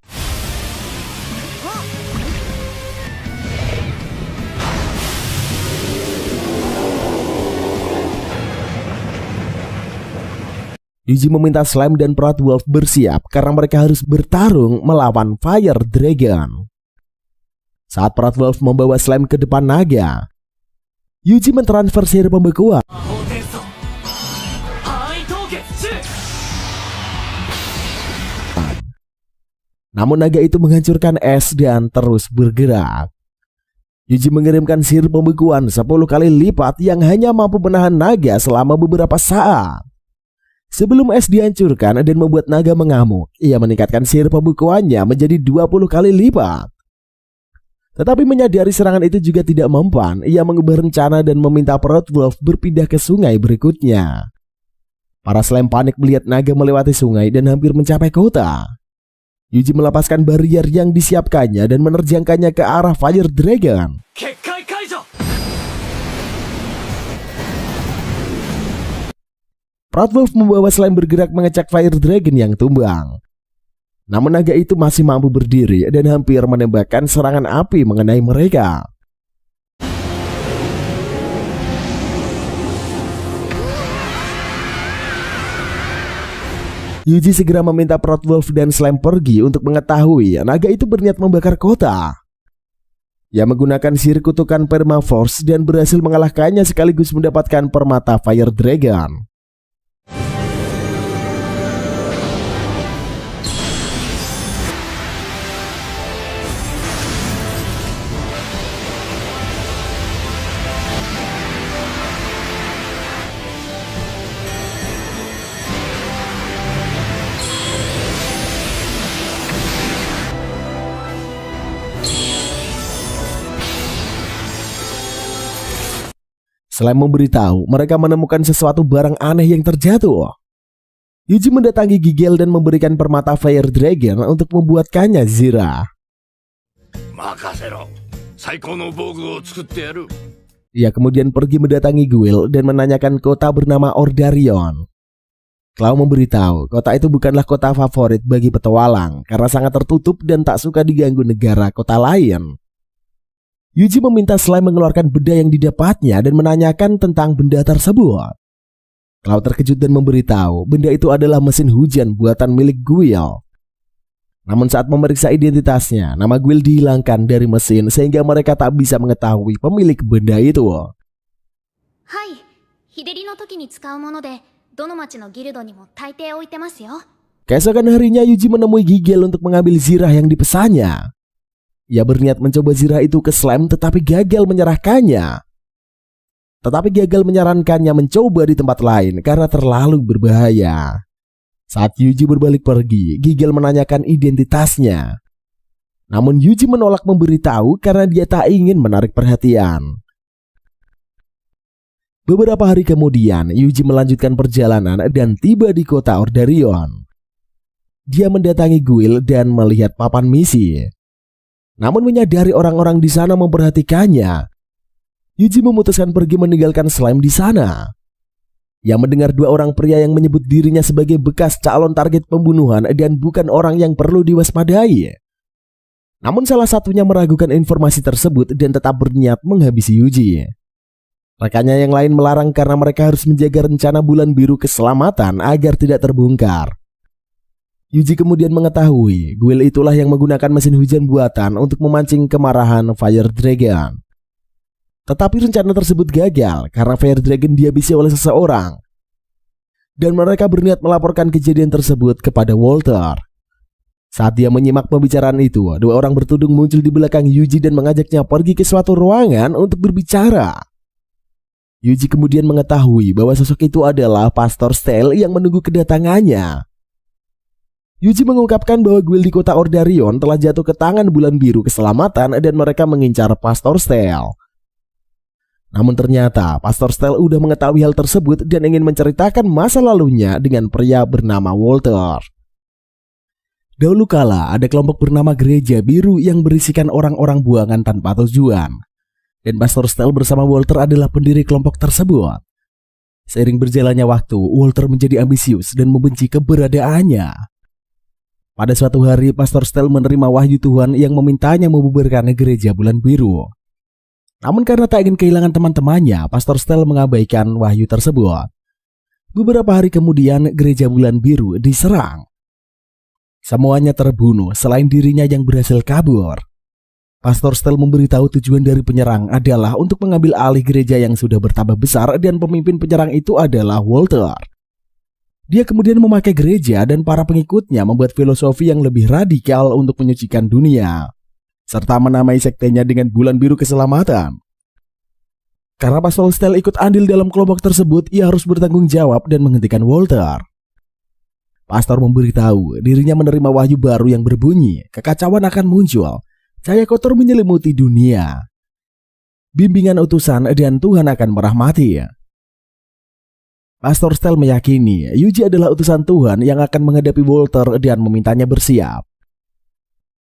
Yuji meminta Slam dan Proud Wolf bersiap karena mereka harus bertarung melawan Fire Dragon. Saat Proud Wolf membawa Slam ke depan naga, Yuji mentransfer sihir pembekuan. Namun naga itu menghancurkan es dan terus bergerak. Yuji mengirimkan sihir pembekuan 10 kali lipat yang hanya mampu menahan naga selama beberapa saat. Sebelum es dihancurkan dan membuat naga mengamuk, ia meningkatkan sihir pembekuannya menjadi 20 kali lipat. Tetapi menyadari serangan itu juga tidak mempan, ia mengubah rencana dan meminta Proud Wolf berpindah ke sungai berikutnya. Para Slam panik melihat naga melewati sungai dan hampir mencapai kota. Yuji melepaskan barrier yang disiapkannya dan menerjangkannya ke arah Fire Dragon. Proud Wolf membawa Slam bergerak mengecek Fire Dragon yang tumbang. Namun naga itu masih mampu berdiri dan hampir menembakkan serangan api mengenai mereka. Yuji segera meminta Proud Wolf dan Slam pergi untuk mengetahui naga itu berniat membakar kota. Ia menggunakan sihir kutukan Permaforce dan berhasil mengalahkannya sekaligus mendapatkan permata Fire Dragon. Slam memberitahu mereka menemukan sesuatu barang aneh yang terjatuh. Yuji mendatangi Gigel dan memberikan permata Fire Dragon untuk membuatkannya zirah. Ia kemudian pergi mendatangi Guild dan menanyakan kota bernama Ordarion. Clow memberitahu kota itu bukanlah kota favorit bagi petualang karena sangat tertutup dan tak suka diganggu negara kota lain. Yuji meminta Slam mengeluarkan benda yang didapatnya dan menanyakan tentang benda tersebut. Cloud terkejut dan memberitahu benda itu adalah mesin hujan buatan milik Guild. Namun saat memeriksa identitasnya, nama Guild dihilangkan dari mesin sehingga mereka tak bisa mengetahui pemilik benda itu. はい、日照りの時に使うもので、どの町のギルドにも大抵置いてますよ。Keesokan harinya Yuji menemui Gigel untuk mengambil zirah yang dipesannya. Ia berniat mencoba zirah itu ke Slam tetapi gagal menyerahkannya. Tetapi gagal menyarankannya mencoba di tempat lain karena terlalu berbahaya. Saat Yuji berbalik pergi, Gigel menanyakan identitasnya. Namun Yuji menolak memberitahu karena dia tak ingin menarik perhatian. Beberapa hari kemudian, Yuji melanjutkan perjalanan dan tiba di kota Ordarion. Dia mendatangi Guild dan melihat papan misi. Namun menyadari orang-orang di sana memperhatikannya, Yuji memutuskan pergi meninggalkan Slime di sana. Ia mendengar dua orang pria yang menyebut dirinya sebagai bekas calon target pembunuhan dan bukan orang yang perlu diwaspadai. Namun salah satunya meragukan informasi tersebut dan tetap berniat menghabisi Yuji. Rekannya yang lain melarang karena mereka harus menjaga rencana bulan biru keselamatan agar tidak terbongkar. Yuji kemudian mengetahui Guild itulah yang menggunakan mesin hujan buatan untuk memancing kemarahan Fire Dragon. Tetapi rencana tersebut gagal karena Fire Dragon dihabisi oleh seseorang. Dan mereka berniat melaporkan kejadian tersebut kepada Walter. Saat dia menyimak pembicaraan itu, dua orang bertudung muncul di belakang Yuji dan mengajaknya pergi ke suatu ruangan untuk berbicara. Yuji kemudian mengetahui bahwa sosok itu adalah Pastor Stell yang menunggu kedatangannya. Yuji mengungkapkan bahwa Guild di kota Ordarion telah jatuh ke tangan bulan biru keselamatan dan mereka mengincar Pastor Stell. Namun ternyata Pastor Stell udah mengetahui hal tersebut dan ingin menceritakan masa lalunya dengan pria bernama Walter. Dahulu kala ada kelompok bernama Gereja Biru yang berisikan orang-orang buangan tanpa tujuan. Dan Pastor Stell bersama Walter adalah pendiri kelompok tersebut. Seiring berjalannya waktu, Walter menjadi ambisius dan membenci keberadaannya. Pada suatu hari, Pastor Stell menerima wahyu Tuhan yang memintanya membubarkan gereja bulan biru. Namun karena tak ingin kehilangan teman-temannya, Pastor Stell mengabaikan wahyu tersebut. Beberapa hari kemudian, gereja bulan biru diserang. Semuanya terbunuh selain dirinya yang berhasil kabur. Pastor Stell memberitahu tujuan dari penyerang adalah untuk mengambil alih gereja yang sudah bertambah besar dan pemimpin penyerang itu adalah Walter. Dia kemudian memakai gereja dan para pengikutnya membuat filosofi yang lebih radikal untuk menyucikan dunia, serta menamai sektenya dengan bulan biru keselamatan. Karena Pastor Stell ikut andil dalam kelompok tersebut, ia harus bertanggung jawab dan menghentikan Walter. Pastor memberitahu dirinya menerima wahyu baru yang berbunyi, kekacauan akan muncul. Cahaya kotor menyelimuti dunia. Bimbingan utusan dan Tuhan akan merahmati. Pastor Stell meyakini Yuji adalah utusan Tuhan yang akan menghadapi Walter dan memintanya bersiap.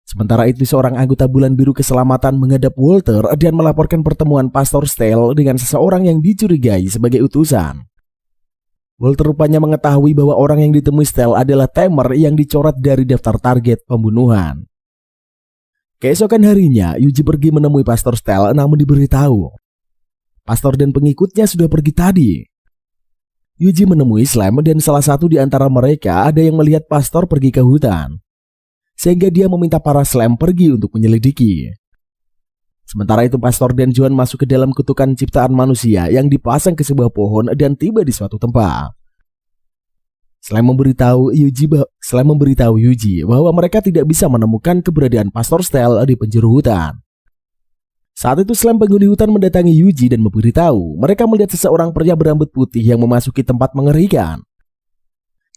Sementara itu seorang anggota bulan biru keselamatan menghadap Walter dan melaporkan pertemuan Pastor Stell dengan seseorang yang dicurigai sebagai utusan. Walter rupanya mengetahui bahwa orang yang ditemui Stell adalah Tamer yang dicoret dari daftar target pembunuhan. Keesokan harinya, Yuji pergi menemui Pastor Stell namun diberitahu pastor dan pengikutnya sudah pergi tadi. Yuji menemui Slime dan salah satu di antara mereka ada yang melihat pastor pergi ke hutan. Sehingga dia meminta para Slime pergi untuk menyelidiki. Sementara itu Pastor dan Joan masuk ke dalam kutukan ciptaan manusia yang dipasang ke sebuah pohon dan tiba di suatu tempat. Slime memberitahu Yuji bahwa mereka tidak bisa menemukan keberadaan Pastor Stell di penjuru hutan. Saat itu Slime penghuni hutan mendatangi Yuji dan memberitahu mereka melihat seseorang pria berambut putih yang memasuki tempat mengerikan.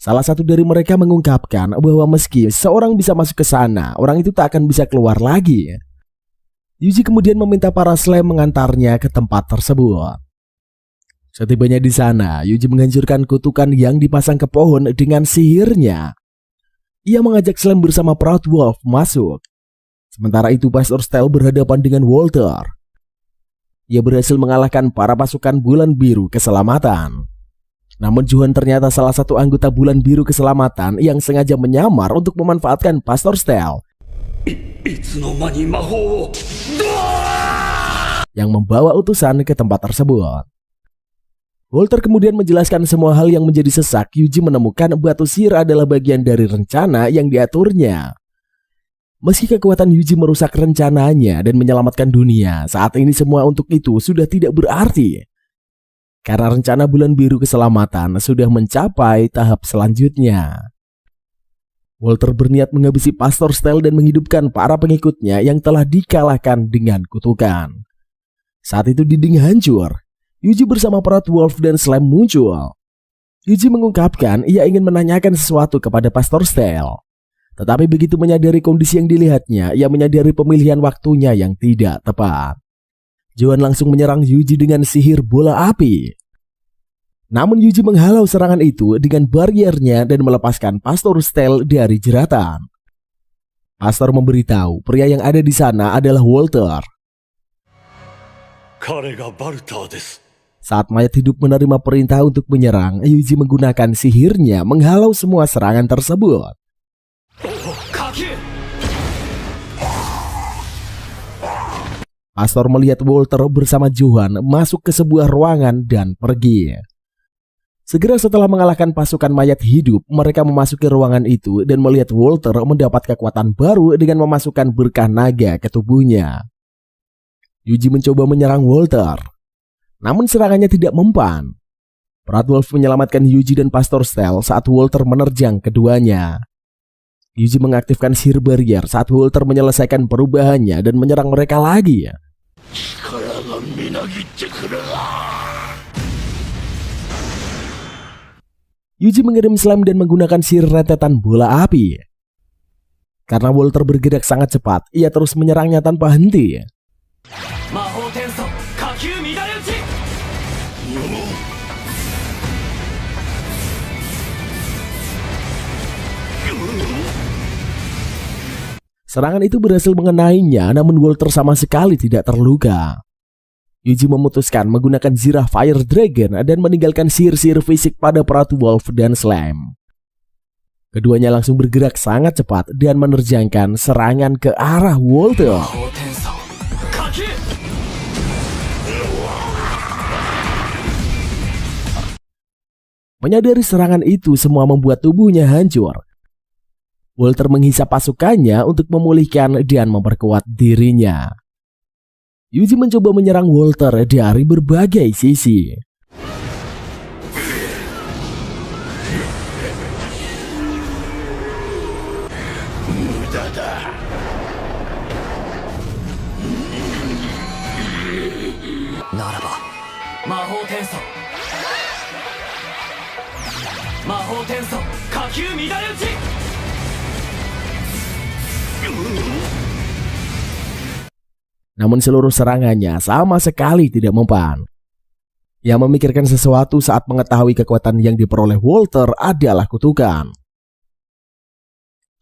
Salah satu dari mereka mengungkapkan bahwa meski seseorang bisa masuk ke sana, orang itu tak akan bisa keluar lagi. Yuji kemudian meminta para Slime mengantarnya ke tempat tersebut. Setibanya di sana, Yuji menghancurkan kutukan yang dipasang ke pohon dengan sihirnya. Ia mengajak Slime bersama Proud Wolf masuk. Sementara itu Pastor Stell berhadapan dengan Walter. Ia berhasil mengalahkan para pasukan bulan biru keselamatan. Namun Johan ternyata salah satu anggota bulan biru keselamatan yang sengaja menyamar untuk memanfaatkan Pastor Stell. Yang membawa utusan ke tempat tersebut. Walter kemudian menjelaskan semua hal yang menjadi sesak. Yuji menemukan batu sihir adalah bagian dari rencana yang diaturnya. Meski kekuatan Yuji merusak rencananya dan menyelamatkan dunia, saat ini semua untuk itu sudah tidak berarti. karena rencana bulan biru keselamatan sudah mencapai tahap selanjutnya. Walter berniat menghabisi Pastor Stell dan menghidupkan para pengikutnya yang telah dikalahkan dengan kutukan. Saat itu dinding hancur. Yuji bersama Proud Wolf dan Slam muncul. Yuji mengungkapkan ia ingin menanyakan sesuatu kepada Pastor Stell. Tetapi begitu menyadari kondisi yang dilihatnya, ia menyadari pemilihan waktunya yang tidak tepat. Johan langsung menyerang Yuji dengan sihir bola api. Namun Yuji menghalau serangan itu dengan bariernya dan melepaskan Pastor Stell dari jeratan. Pastor memberitahu pria yang ada di sana adalah Walter. Saat mayat hidup menerima perintah untuk menyerang, Yuji menggunakan sihirnya menghalau semua serangan tersebut. Pastor melihat Walter bersama Johan masuk ke sebuah ruangan dan pergi. Segera setelah mengalahkan pasukan mayat hidup, mereka memasuki ruangan itu dan melihat Walter mendapat kekuatan baru dengan memasukkan berkah naga ke tubuhnya. Yuji mencoba menyerang Walter, namun serangannya tidak mempan. Proud Wolf menyelamatkan Yuji dan Pastor Stell saat Walter menerjang keduanya. Yuji mengaktifkan sihir barrier saat Walter menyelesaikan perubahannya dan menyerang mereka lagi. Yuji mengirim Slam dan menggunakan sihir rentetan bola api. Karena Walter bergerak sangat cepat, ia terus menyerangnya tanpa henti. Serangan itu berhasil mengenainya, namun Walter sama sekali tidak terluka. Yuji memutuskan menggunakan Zirah Fire Dragon dan meninggalkan sihir-sihir fisik pada Proud Wolf dan Slam. Keduanya langsung bergerak sangat cepat dan menerjangkan serangan ke arah Walter. Menyadari serangan itu semua membuat tubuhnya hancur. Walter menghisap pasukannya untuk memulihkan dan memperkuat dirinya. Yuji mencoba menyerang Walter dari berbagai sisi. Namun seluruh serangannya sama sekali tidak mempan. Ia memikirkan sesuatu saat mengetahui kekuatan yang diperoleh Walter adalah kutukan.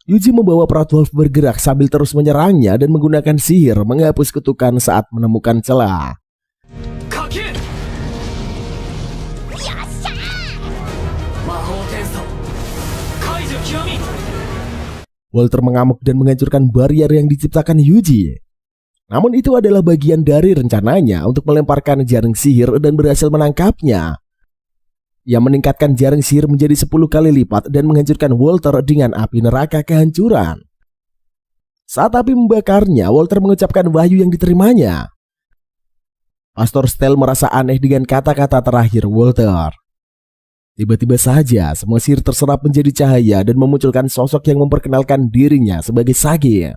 Yuji membawa Proud Wolf bergerak sambil terus menyerangnya dan menggunakan sihir menghapus kutukan saat menemukan celah. Walter mengamuk dan menghancurkan barrier yang diciptakan Yuji. Namun itu adalah bagian dari rencananya untuk melemparkan jaring sihir dan berhasil menangkapnya. Ia meningkatkan jaring sihir menjadi 10 kali lipat dan menghancurkan Walter dengan api neraka kehancuran. Saat api membakarnya, Walter mengucapkan wahyu yang diterimanya. Pastor Stell merasa aneh dengan kata-kata terakhir Walter. Tiba-tiba saja semua sihir terserap menjadi cahaya dan memunculkan sosok yang memperkenalkan dirinya sebagai Sage.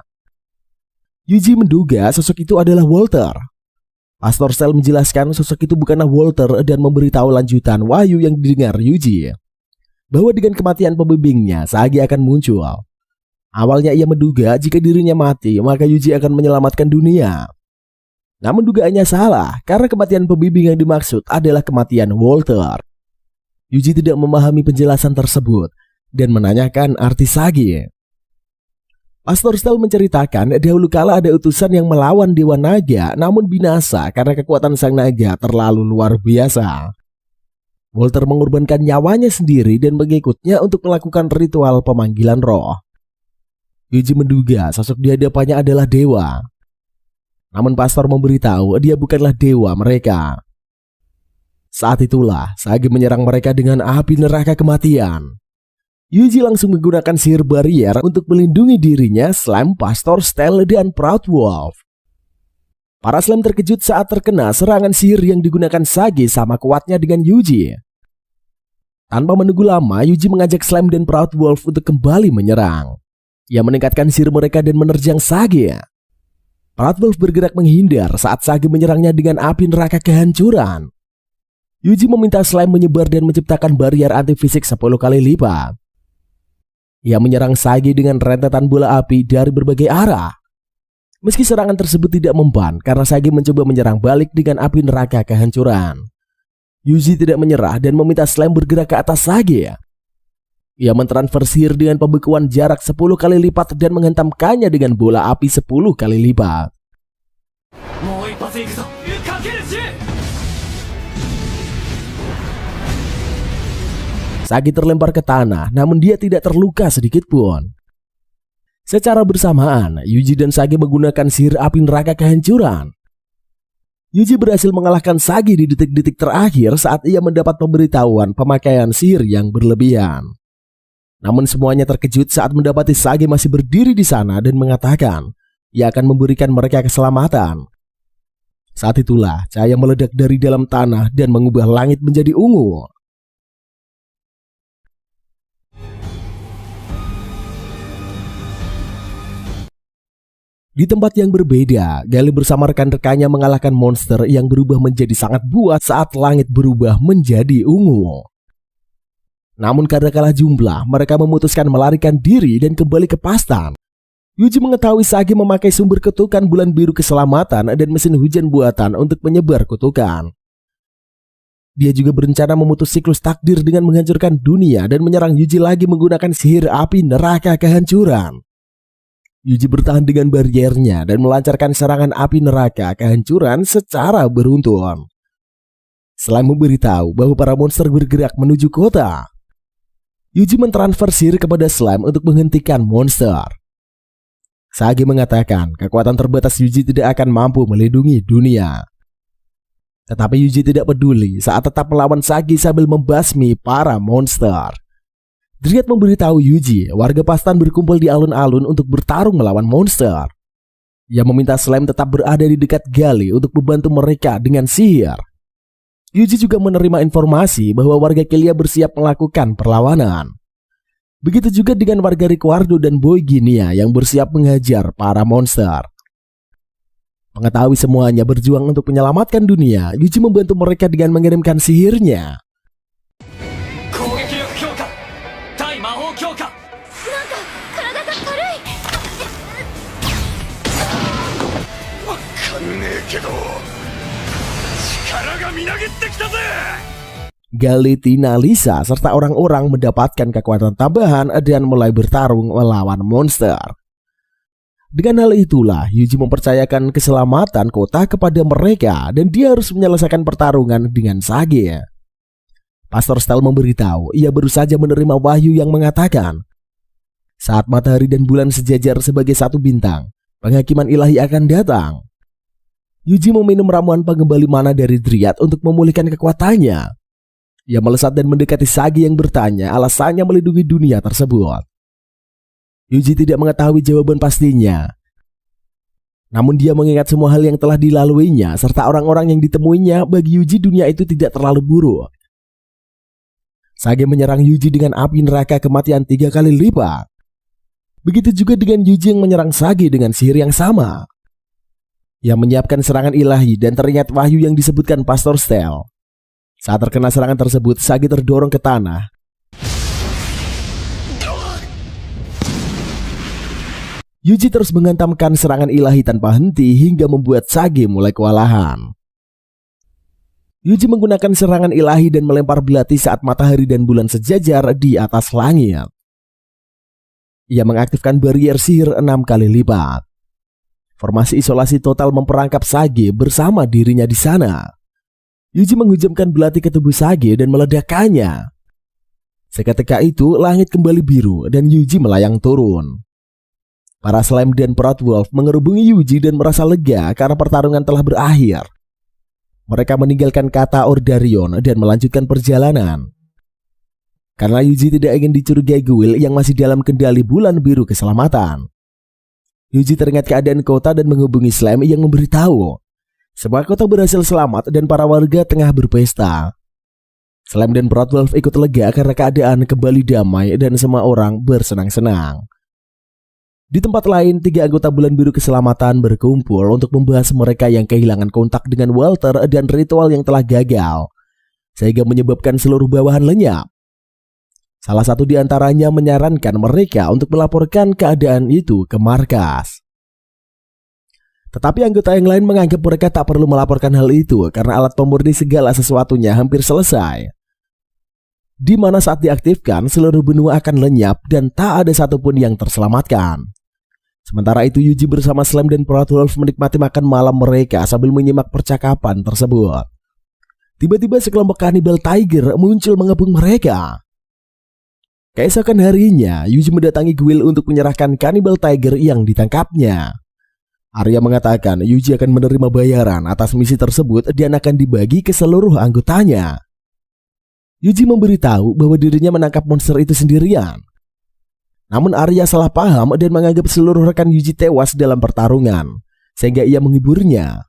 Yuji menduga sosok itu adalah Walter. Pastor Stell menjelaskan sosok itu bukanlah Walter dan memberitahu lanjutan wahyu yang didengar Yuji, bahwa dengan kematian pembimbingnya, Sage akan muncul. Awalnya ia menduga jika dirinya mati, maka Yuji akan menyelamatkan dunia. Namun dugaannya salah, karena kematian pembimbing yang dimaksud adalah kematian Walter. Yuji tidak memahami penjelasan tersebut dan menanyakan arti Sage. Pastor Stell menceritakan dahulu kala ada utusan yang melawan Dewa Naga namun binasa karena kekuatan sang naga terlalu luar biasa. Walter mengorbankan nyawanya sendiri dan mengikutnya untuk melakukan ritual pemanggilan roh. Yuji menduga sosok di hadapannya adalah dewa. Namun pastor memberitahu dia bukanlah dewa mereka. Saat itulah Sage menyerang mereka dengan api neraka kematian. Yuji langsung menggunakan sihir barrier untuk melindungi dirinya, Slam, Pastor Stell, dan Proud Wolf. Para Slime terkejut saat terkena serangan sihir yang digunakan Sage sama kuatnya dengan Yuji. Tanpa menunggu lama, Yuji mengajak Slime dan Proud Wolf untuk kembali menyerang. Ia meningkatkan sihir mereka dan menerjang Sage. Proud Wolf bergerak menghindar saat Sage menyerangnya dengan api neraka kehancuran. Yuji meminta Slime menyebar dan menciptakan barrier anti fisik 10 kali lipat. Ia menyerang Sage dengan rentetan bola api dari berbagai arah. Meski serangan tersebut tidak mempan karena Sage mencoba menyerang balik dengan api neraka kehancuran. Yuji tidak menyerah dan meminta Slime bergerak ke atas Sage. Ia mentransfer sihir dengan pembekuan jarak 10 kali lipat dan menghentamkannya dengan bola api 10 kali lipat. Sage terlempar ke tanah, namun dia tidak terluka sedikit pun. Secara bersamaan, Yuji dan Sage menggunakan sihir api neraka kehancuran. Yuji berhasil mengalahkan Sage di detik-detik terakhir saat ia mendapat pemberitahuan pemakaian sihir yang berlebihan. Namun semuanya terkejut saat mendapati Sage masih berdiri di sana dan mengatakan ia akan memberikan mereka keselamatan. Saat itulah cahaya meledak dari dalam tanah dan mengubah langit menjadi ungu. Di tempat yang berbeda, Gali bersama rekan-rekannya mengalahkan monster yang berubah menjadi sangat buat saat langit berubah menjadi ungu. Namun karena kalah jumlah, mereka memutuskan melarikan diri dan kembali ke Pastan. Yuji mengetahui Sage memakai sumber kutukan bulan biru keselamatan dan mesin hujan buatan untuk menyebar kutukan. Dia juga berencana memutus siklus takdir dengan menghancurkan dunia dan menyerang Yuji lagi menggunakan sihir api neraka kehancuran. Yuji bertahan dengan bariernya dan melancarkan serangan api neraka kehancuran secara beruntun. Selain memberitahu bahwa para monster bergerak menuju kota, Yuji mentransfer sihir kepada Slime untuk menghentikan monster. Sage mengatakan kekuatan terbatas Yuji tidak akan mampu melindungi dunia. Tetapi Yuji tidak peduli saat tetap melawan Sage sambil membasmi para monster. Dryad memberitahu Yuji, warga Pastan berkumpul di alun-alun untuk bertarung melawan monster. Ia meminta Slime tetap berada di dekat Gali untuk membantu mereka dengan sihir. Yuji juga menerima informasi bahwa warga Kelia bersiap melakukan perlawanan. Begitu juga dengan warga Ricciardo dan Boy Ginia yang bersiap menghajar para monster. Mengetahui semuanya berjuang untuk menyelamatkan dunia, Yuji membantu mereka dengan mengirimkan sihirnya. Gali, Tina, Lisa, serta orang-orang mendapatkan kekuatan tambahan dan mulai bertarung melawan monster. Dengan hal itulah, Yuji mempercayakan keselamatan kota kepada mereka dan dia harus menyelesaikan pertarungan dengan Sage. Pastor Stel memberitahu ia baru saja menerima wahyu yang mengatakan saat matahari dan bulan sejajar sebagai satu bintang, penghakiman ilahi akan datang. Yuji meminum ramuan pengembali mana dari Dryad untuk memulihkan kekuatannya. Ia melesat dan mendekati Sage yang bertanya alasannya melindungi dunia tersebut. Yuji tidak mengetahui jawaban pastinya. Namun dia mengingat semua hal yang telah dilaluinya serta orang-orang yang ditemuinya. Bagi Yuji dunia itu tidak terlalu buruk. Sage menyerang Yuji dengan api neraka kematian 3 kali lipat. Begitu juga dengan Yuji yang menyerang Sage dengan sihir yang sama. Ia menyiapkan serangan ilahi dan teringat wahyu yang disebutkan Pastor Stel. Saat terkena serangan tersebut, Sage terdorong ke tanah. Yuji terus menghantamkan serangan ilahi tanpa henti hingga membuat Sage mulai kewalahan. Yuji menggunakan serangan ilahi dan melempar belati saat matahari dan bulan sejajar di atas langit. Ia mengaktifkan barrier sihir 6 kali lipat. Formasi isolasi total memperangkap Sage bersama dirinya di sana. Yuji menghujamkan belati ke tubuh Sage dan meledakkannya. Seketika itu langit kembali biru dan Yuji melayang turun. Para Slime dan Proud Wolf mengerubungi Yuji dan merasa lega karena pertarungan telah berakhir. Mereka meninggalkan kata Ordarion dan melanjutkan perjalanan. Karena Yuji tidak ingin dicurigai Guil yang masih dalam kendali bulan biru keselamatan. Yuji teringat keadaan kota dan menghubungi Slime yang memberitahu Semua kota berhasil selamat dan para warga tengah berpesta. Slam dan Bloodwolf ikut lega karena keadaan kembali damai dan semua orang bersenang-senang. Di tempat lain, 3 anggota Bulan Biru Keselamatan berkumpul untuk membahas mereka yang kehilangan kontak dengan Walter dan ritual yang telah gagal, sehingga menyebabkan seluruh bawahan lenyap. Salah satu di antaranya menyarankan mereka untuk melaporkan keadaan itu ke markas. Tetapi anggota yang lain menganggap mereka tak perlu melaporkan hal itu karena alat pemurni segala sesuatunya hampir selesai. Di mana saat diaktifkan, seluruh benua akan lenyap dan tak ada satupun yang terselamatkan. Sementara itu, Yuji bersama Slam dan Bloodwolf menikmati makan malam mereka sambil menyimak percakapan tersebut. Tiba-tiba sekelompok kanibal tiger muncul mengepung mereka. Keesokan harinya, Yuji mendatangi Guild untuk menyerahkan kanibal tiger yang ditangkapnya. Arya mengatakan Yuji akan menerima bayaran atas misi tersebut dan akan dibagi ke seluruh anggotanya. Yuji memberitahu bahwa dirinya menangkap monster itu sendirian. Namun Arya salah paham dan menganggap seluruh rekan Yuji tewas dalam pertarungan, sehingga ia menghiburnya.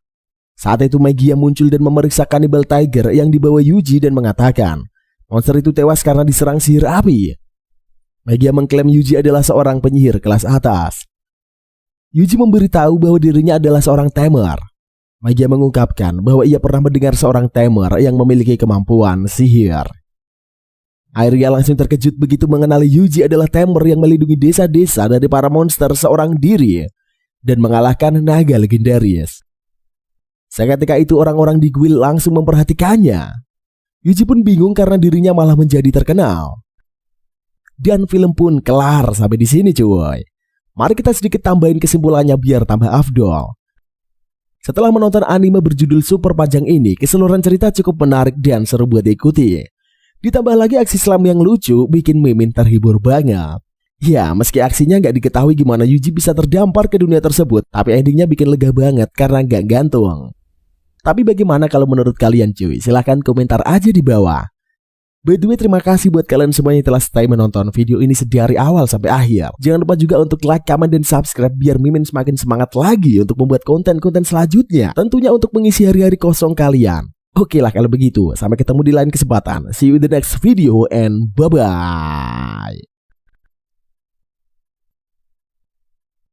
Saat itu Magia muncul dan memeriksa kanibal tiger yang dibawa Yuji dan mengatakan monster itu tewas karena diserang sihir api. Magia mengklaim Yuji adalah seorang penyihir kelas atas. Yuji memberitahu bahwa dirinya adalah seorang tamer. Magia mengungkapkan bahwa ia pernah mendengar seorang tamer yang memiliki kemampuan sihir. Arya langsung terkejut begitu mengenali Yuji adalah tamer yang melindungi desa-desa dari para monster seorang diri dan mengalahkan naga legendaris. Seketika itu orang-orang di Guild langsung memperhatikannya. Yuji pun bingung karena dirinya malah menjadi terkenal. Dan film pun kelar sampai di sini cuy. Mari kita sedikit tambahin kesimpulannya biar tambah afdol. Setelah menonton anime berjudul super panjang ini, keseluruhan cerita cukup menarik dan seru buat diikuti. Ditambah lagi aksi Slam yang lucu, bikin Mimin terhibur banget. Ya, meski aksinya nggak diketahui gimana Yuji bisa terdampar ke dunia tersebut, tapi endingnya bikin lega banget karena nggak gantung. Tapi bagaimana kalau menurut kalian cuy? Silahkan komentar aja di bawah. By the way, terima kasih buat kalian semua yang telah stay menonton video ini dari awal sampai akhir. Jangan lupa juga untuk like, comment, dan subscribe biar Mimin semakin semangat lagi untuk membuat konten-konten selanjutnya. Tentunya untuk mengisi hari-hari kosong kalian. Oke lah kalau begitu, sampai ketemu di lain kesempatan. See you in the next video and bye-bye.